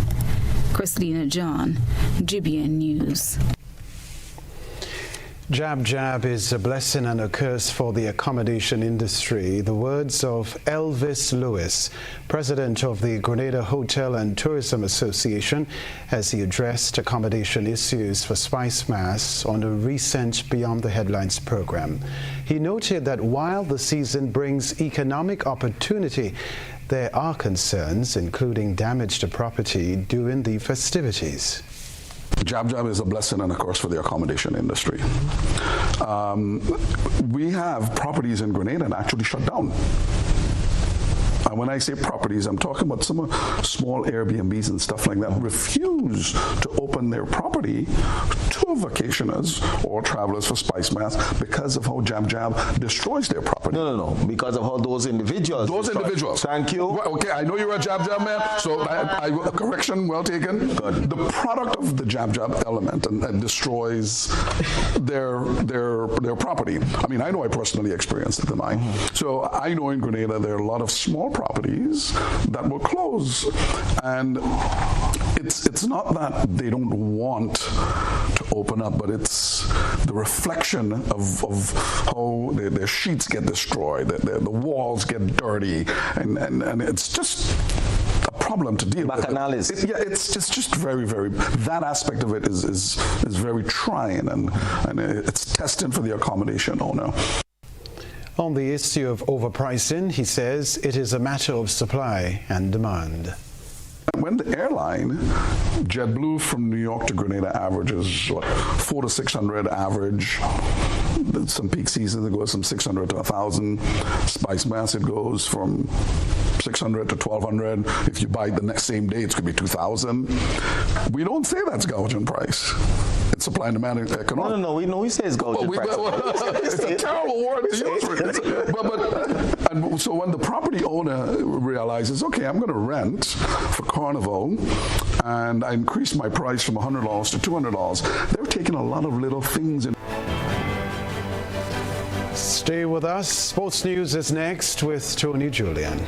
Speaker 25: Christina John, GBN News.
Speaker 2: Jab is a blessing and a curse for the accommodation industry. The words of Elvis Lewis, president of the Grenada Hotel and Tourism Association, as he addressed accommodation issues for Spice Mass on a recent Beyond the Headlines program. He noted that while the season brings economic opportunity, there are concerns, including damage to property during the festivities.
Speaker 1: Jab is a blessing and a curse for the accommodation industry. We have properties in Grenada that actually shut down. And when I say properties, I'm talking about some small Airbnbs and stuff like that refuse to open their property to vacationers or travelers for Spice Mass because of how Jab destroys their property.
Speaker 3: No. Because of how those individuals. Thank you.
Speaker 1: Well, okay, I know you're a Jab man, so a correction, well taken. Good. The product of the Jab element and destroys their property. I mean, I know I personally experienced it in mine. So I know in Grenada there are a lot of small properties that will close, and it's not that they don't want to open up, but it's the reflection of how their sheets get destroyed, the walls get dirty, and it's just a problem to deal with. It's just very, very, that aspect of it is very trying, and it's testing for the accommodation owner.
Speaker 2: On the issue of overpricing, he says it is a matter of supply and demand.
Speaker 1: When the airline, JetBlue from New York to Grenada averages, $400 to $600 average. Some peak seasons it goes from $600 to $1,000. Spice Mass, it goes from $600 to $1,200. If you buy it the next same day, it's going to be $2,000. We don't say that's gouging price. It's supply and demand economics.
Speaker 3: No, we say it's gouging price.
Speaker 1: It's a terrible word to use for it. And so when the property owner realizes, okay, I'm going to rent for Carnival, and I increase my price from $100 to $200, they're taking a lot of little things in.
Speaker 2: Stay with us. Sports News is next with Tony Julian.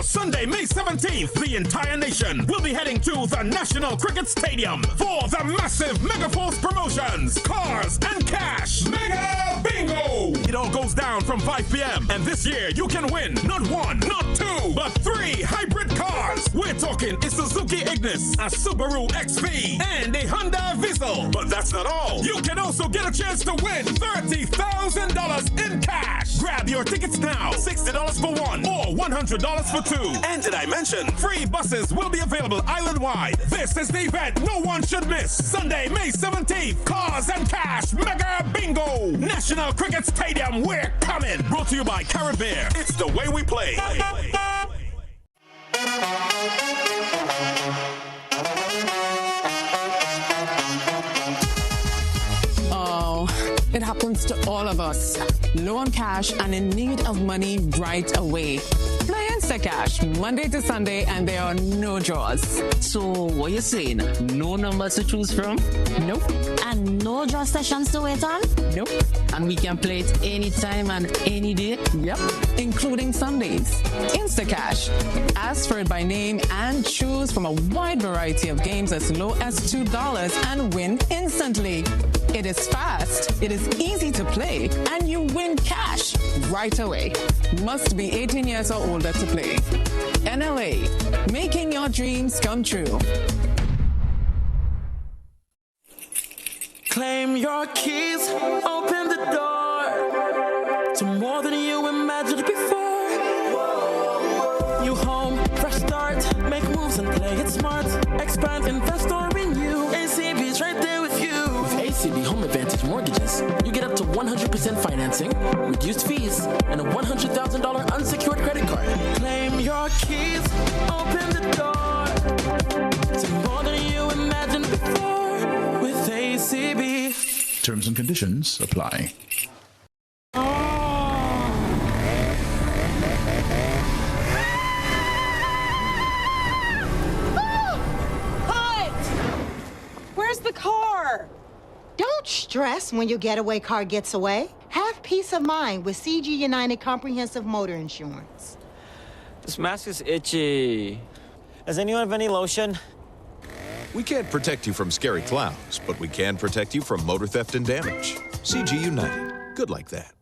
Speaker 4: Sunday, May 17th, the entire nation will be heading to the National Cricket Stadium for the massive Mega Force promotions, cars and cash. Mega Bingo! It all goes down from 5 p.m. and this year you can win not 1, not 2, but 3 hybrid cars. We're talking a Suzuki Ignis, a Subaru XV, and a Honda Vissel. But that's not all. You can also get a chance to win $30,000 in cash. Grab your tickets now. $60 for one or $100 for two. And did I mention free buses will be available island-wide? This is the event no one should miss. Sunday, May 17th, cars and cash Mega Bingo. National Cricket Stadium, we're coming. Brought to you by Caribbean. It's the way we play.
Speaker 7: happens to all of us. Low on cash and in need of money right away. Play Instacash Monday to Sunday and there are no draws.
Speaker 9: So what you saying? No numbers to choose from?
Speaker 7: Nope.
Speaker 13: And no draw sessions to wait on?
Speaker 7: Nope.
Speaker 9: And we can play it anytime and any day?
Speaker 7: Yep. Including Sundays. Instacash. Ask for it by name and choose from a wide variety of games as low as $2 and win instantly. It is fast, it is easy to play, and you win cash right away. Must be 18 years or older to play. NLA, making your dreams come true.
Speaker 6: Claim your keys, open the door to more than you imagined before. New home, fresh start, make moves and play it smart. Expand, invest or renew. ACB's right there with you.
Speaker 9: With ACB Home Advantage Mortgages, you get up to 100% financing, reduced fees, and a $100,000 unsecured credit card.
Speaker 6: Claim your keys, open the door to more than you imagined before with ACB.
Speaker 23: Terms and conditions apply.
Speaker 14: Where's the car?
Speaker 15: Don't stress when your getaway car gets away. Have peace of mind with CG United Comprehensive Motor Insurance.
Speaker 17: This mask is itchy. Does anyone have any lotion?
Speaker 27: We can't protect you from scary clowns, but we can protect you from motor theft and damage. CG United. Good like that.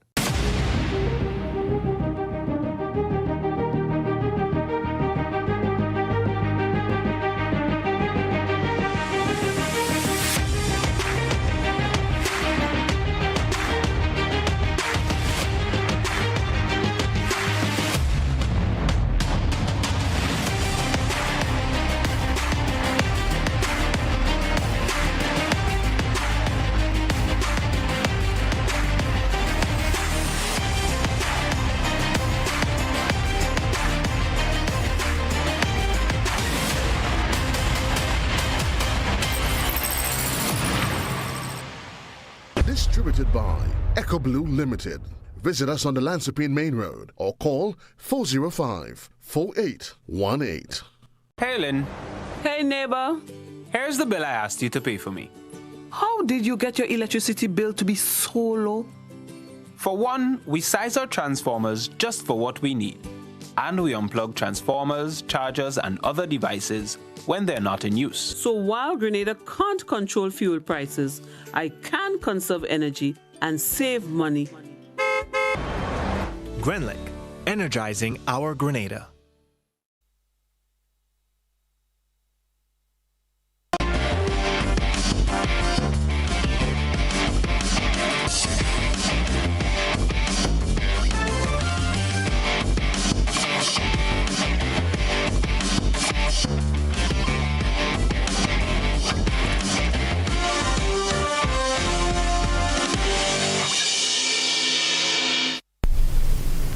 Speaker 28: Distributed by Echo Blue Limited. Visit us on the Lansopine Main Road or call 405-4818.
Speaker 29: Hey, Lynn.
Speaker 14: Hey, neighbor.
Speaker 29: Here's the bill I asked you to pay for me.
Speaker 14: How did you get your electricity bill to be so low?
Speaker 29: For one, we size our transformers just for what we need. And we unplug transformers, chargers, and other devices when they're not in use.
Speaker 14: So while Grenada can't control fuel prices, I can conserve energy and save money.
Speaker 30: Grenlec, energizing our Grenada.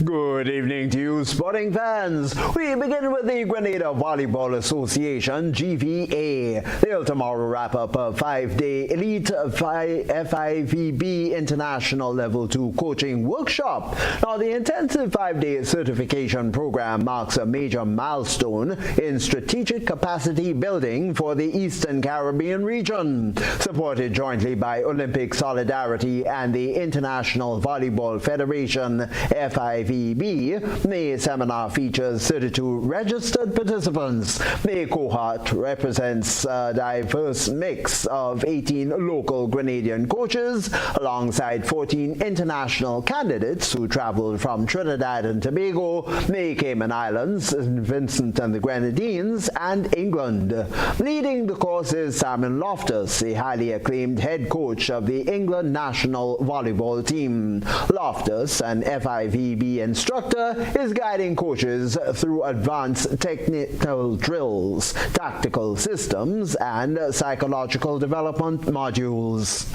Speaker 31: Good evening to you, sporting fans. We begin with the Grenada Volleyball Association, GVA. They'll tomorrow wrap up a 5-day Elite FIVB International Level 2 coaching workshop. Now, the intensive 5-day certification program marks a major milestone in strategic capacity building for the Eastern Caribbean region. Supported jointly by Olympic Solidarity and the International Volleyball Federation, FIVB, the seminar features 32 registered participants. The cohort represents a diverse mix of 18 local Grenadian coaches alongside 14 international candidates who traveled from Trinidad and Tobago, the Cayman Islands, St. Vincent and the Grenadines, and England. Leading the course is Simon Loftus, a highly acclaimed head coach of the England national volleyball team. Loftus, an FIVB instructor, is guiding coaches through advanced technical drills, tactical systems, and psychological development modules.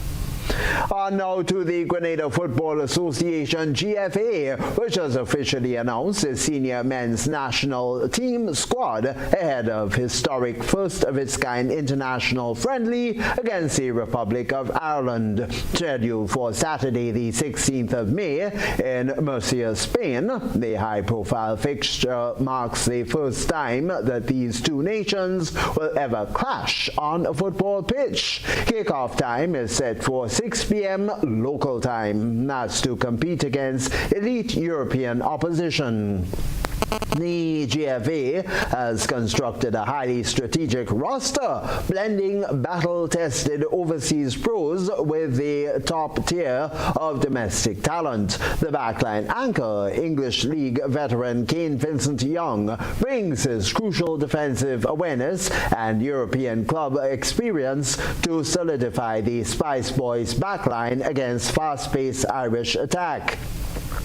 Speaker 31: On now to the Grenada Football Association GFA, which has officially announced its senior men's national team squad ahead of historic first-of-its-kind international friendly against the Republic of Ireland, scheduled for Saturday the 16th of May in Murcia, Spain. The high-profile fixture marks the first time that these two nations will ever clash on a football pitch. Kickoff time is set for 6 p.m. local time. That's to compete against elite European opposition. The GFA has constructed a highly strategic roster, blending battle-tested overseas pros with the top tier of domestic talent. The backline anchor, English League veteran Kane Vincent-Young, brings his crucial defensive awareness and European club experience to solidify the Spice Boys backline against fast-paced Irish attack.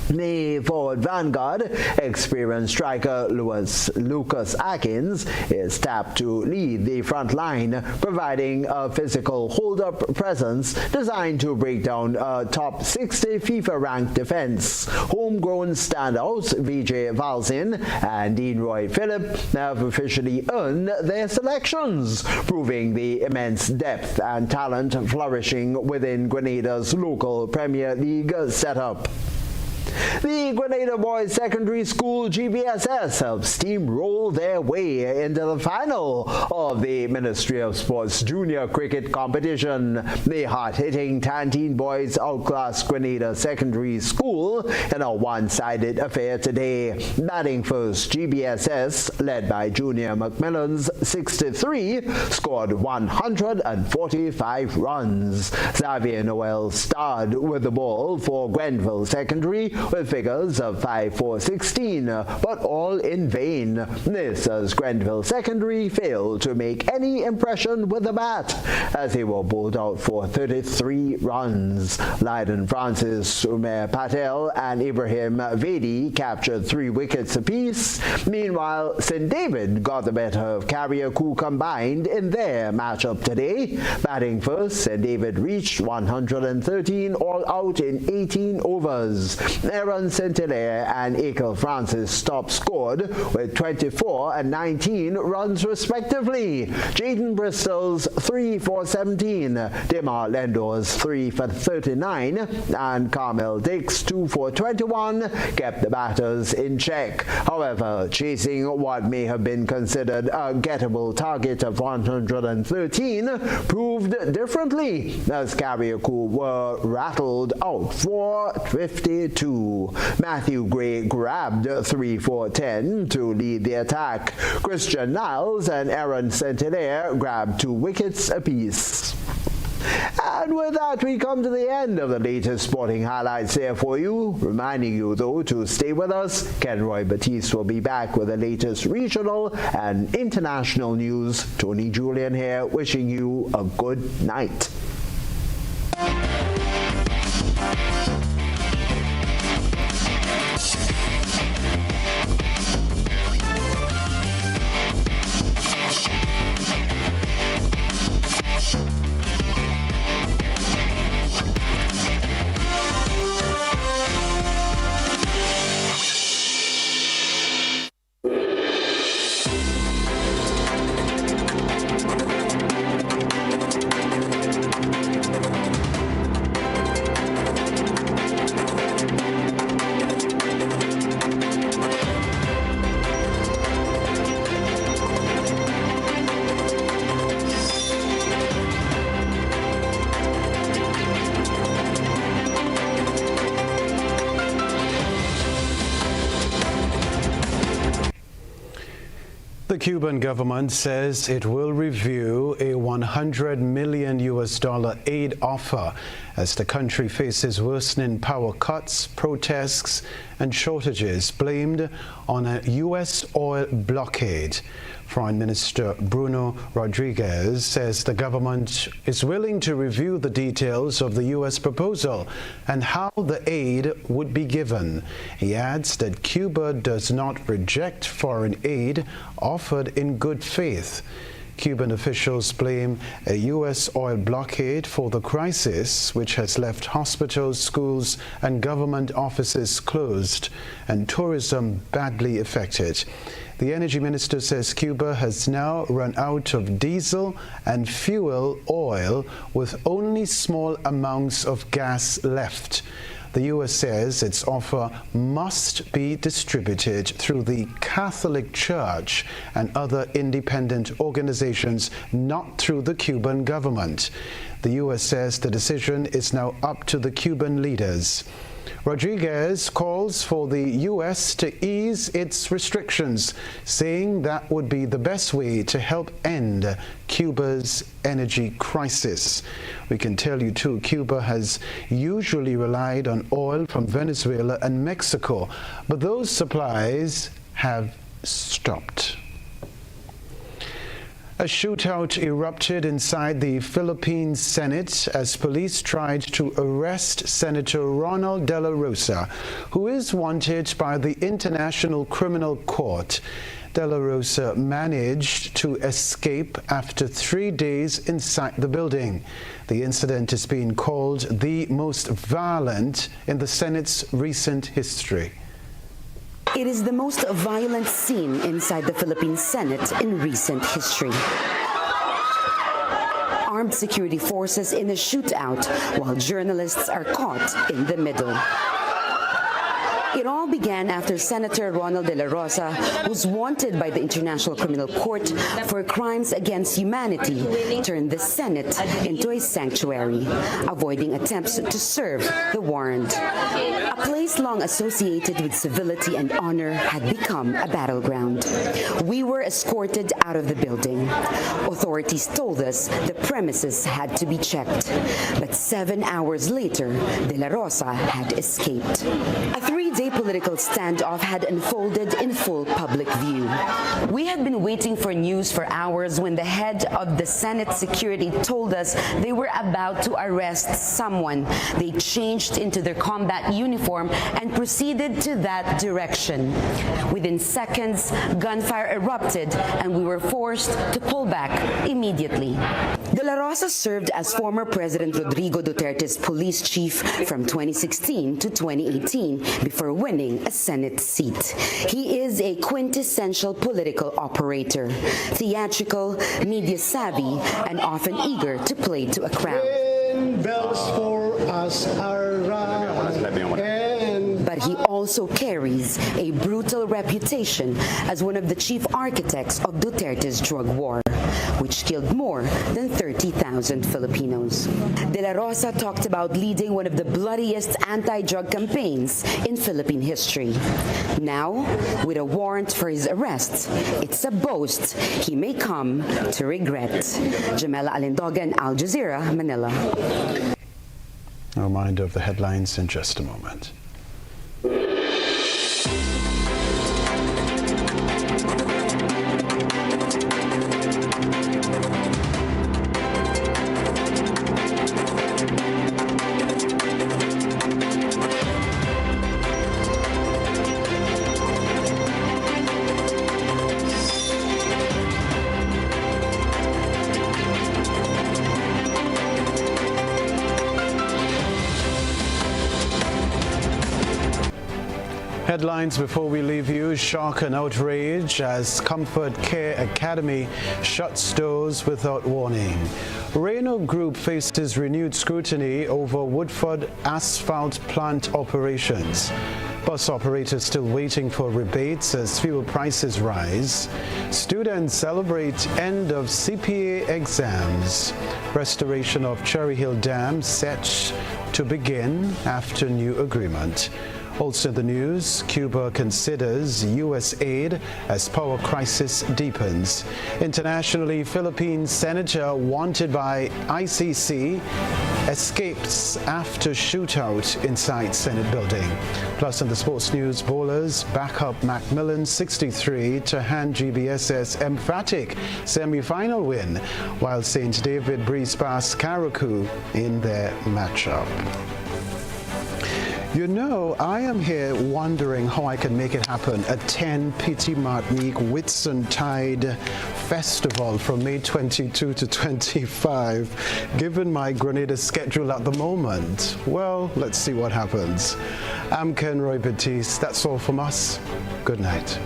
Speaker 31: The forward vanguard, experienced striker Lucas Atkins, is tapped to lead the front line, providing a physical hold-up presence designed to break down a top 60 FIFA-ranked defense. Homegrown standouts Vijay Valsin and Kenroy Phillip have officially earned their selections, proving the immense depth and talent flourishing within Grenada's local Premier League setup. The Grenada Boys Secondary School GBSS helped steamroll their way into the final of the Ministry of Sports Junior Cricket Competition. The hot-hitting Tantine Boys outclassed Grenada Secondary School in a one-sided affair today. Batting first, GBSS, led by Junior McMillan's 63, scored 145 runs. Xavier Noel starred with the ball for Grenville Secondary with figures of 5-4-16, but all in vain. This as Grenville Secondary failed to make any impression with the bat, as they were bowled out for 33 runs. Lydon Francis, Umair Patel, and Ibrahim Vedi captured 3 wickets apiece. Meanwhile, St. David got the better of Carriacou combined in their matchup today. Batting first, St. David reached 113 all out in 18 overs. Aaron St-Hilaire and Akel Francis top scored with 24 and 19 runs respectively. Jaden Bristol's 3 for 17, Demar Lendor's 3 for 39, and Carmel Dick's 2 for 21 kept the batters in check. However, chasing what may have been considered a gettable target of 113 proved differently, as Carriacou were rattled out for 52. Matthew Gray grabbed 3 for 10 to lead the attack. Christian Niles and Aaron St-Hilaire grabbed 2 wickets apiece. And with that, we come to the end of the latest sporting highlights here for you. Reminding you, though, to stay with us. Kenroy Baptiste will be back with the latest regional and international news. Tony Julian here, wishing you a good night.
Speaker 2: The Cuban government says it will review a $100 million aid offer as the country faces worsening power cuts, protests, and shortages blamed on a U.S. oil blockade. Foreign Minister Bruno Rodriguez says the government is willing to review the details of the U.S. proposal and how the aid would be given. He adds that Cuba does not reject foreign aid offered in good faith. Cuban officials blame a U.S. oil blockade for the crisis, which has left hospitals, schools, and government offices closed and tourism badly affected. The energy minister says Cuba has now run out of diesel and fuel oil with only small amounts of gas left. The U.S. says its offer must be distributed through the Catholic Church and other independent organizations, not through the Cuban government. The U.S. says the decision is now up to the Cuban leaders. Rodriguez calls for the U.S. to ease its restrictions, saying that would be the best way to help end Cuba's energy crisis. We can tell you too, Cuba has usually relied on oil from Venezuela and Mexico, but those supplies have stopped. A shootout erupted inside the Philippine Senate as police tried to arrest Senator Ronald De La Rosa, who is wanted by the International Criminal Court. De La Rosa managed to escape after 3 days inside the building. The incident is being called the most violent in the Senate's recent history.
Speaker 5: It is the most violent scene inside the Philippine Senate in recent history. Armed security forces in a shootout while journalists are caught in the middle. It all began after Senator Ronald De La Rosa was wanted by the International Criminal Court for crimes against humanity, turned the Senate into a sanctuary, avoiding attempts to serve the warrant. A place long associated with civility and honor had become a battleground. We were escorted out of the building. Authorities told us the premises had to be checked. But 7 hours later, De La Rosa had escaped. A 3-day political standoff had unfolded in full public view. We had been waiting for news for hours when the head of the Senate security told us they were about to arrest someone. They changed into their combat uniform and proceeded to that direction. Within seconds, gunfire erupted and we were forced to pull back immediately. De La Rosa served as former President Rodrigo Duterte's police chief from 2016 to 2018 before winning a Senate seat. He is a quintessential political operator, theatrical, media savvy, and often eager to play to a crowd.
Speaker 8: Bells for us are
Speaker 5: But he also carries a brutal reputation as one of the chief architects of Duterte's drug war, which killed more than 30,000 Filipinos. De La Rosa talked about leading one of the bloodiest anti-drug campaigns in Philippine history. Now, with a warrant for his arrest, it's a boast he may come to regret. Jamela Alindogan, Al Jazeera, Manila.
Speaker 2: A reminder of the headlines in just a moment. Headlines before we leave you. Shock and outrage as Comfort Care Academy shuts doors without warning. Reno Group faces renewed scrutiny over Woodford asphalt plant operations. Bus operators still waiting for rebates as fuel prices rise. Students celebrate end of CPA exams. Restoration of Cherry Hill Dam set to begin after new agreement. Also in the news, Cuba considers U.S. aid as power crisis deepens. Internationally, Philippine senator wanted by ICC escapes after shootout inside Senate building. Plus in the sports news, bowlers back up Macmillan 63 to hand GBS's emphatic semi-final win, while St. David breezed past Karakou in their matchup. You know, I am here wondering how I can make it happen. Attend Petit Martinique Whitsuntide Festival from May 22 to 25. Given my Grenada schedule at the moment, well, let's see what happens. I'm Kenroy Baptiste. That's all from us. Good night.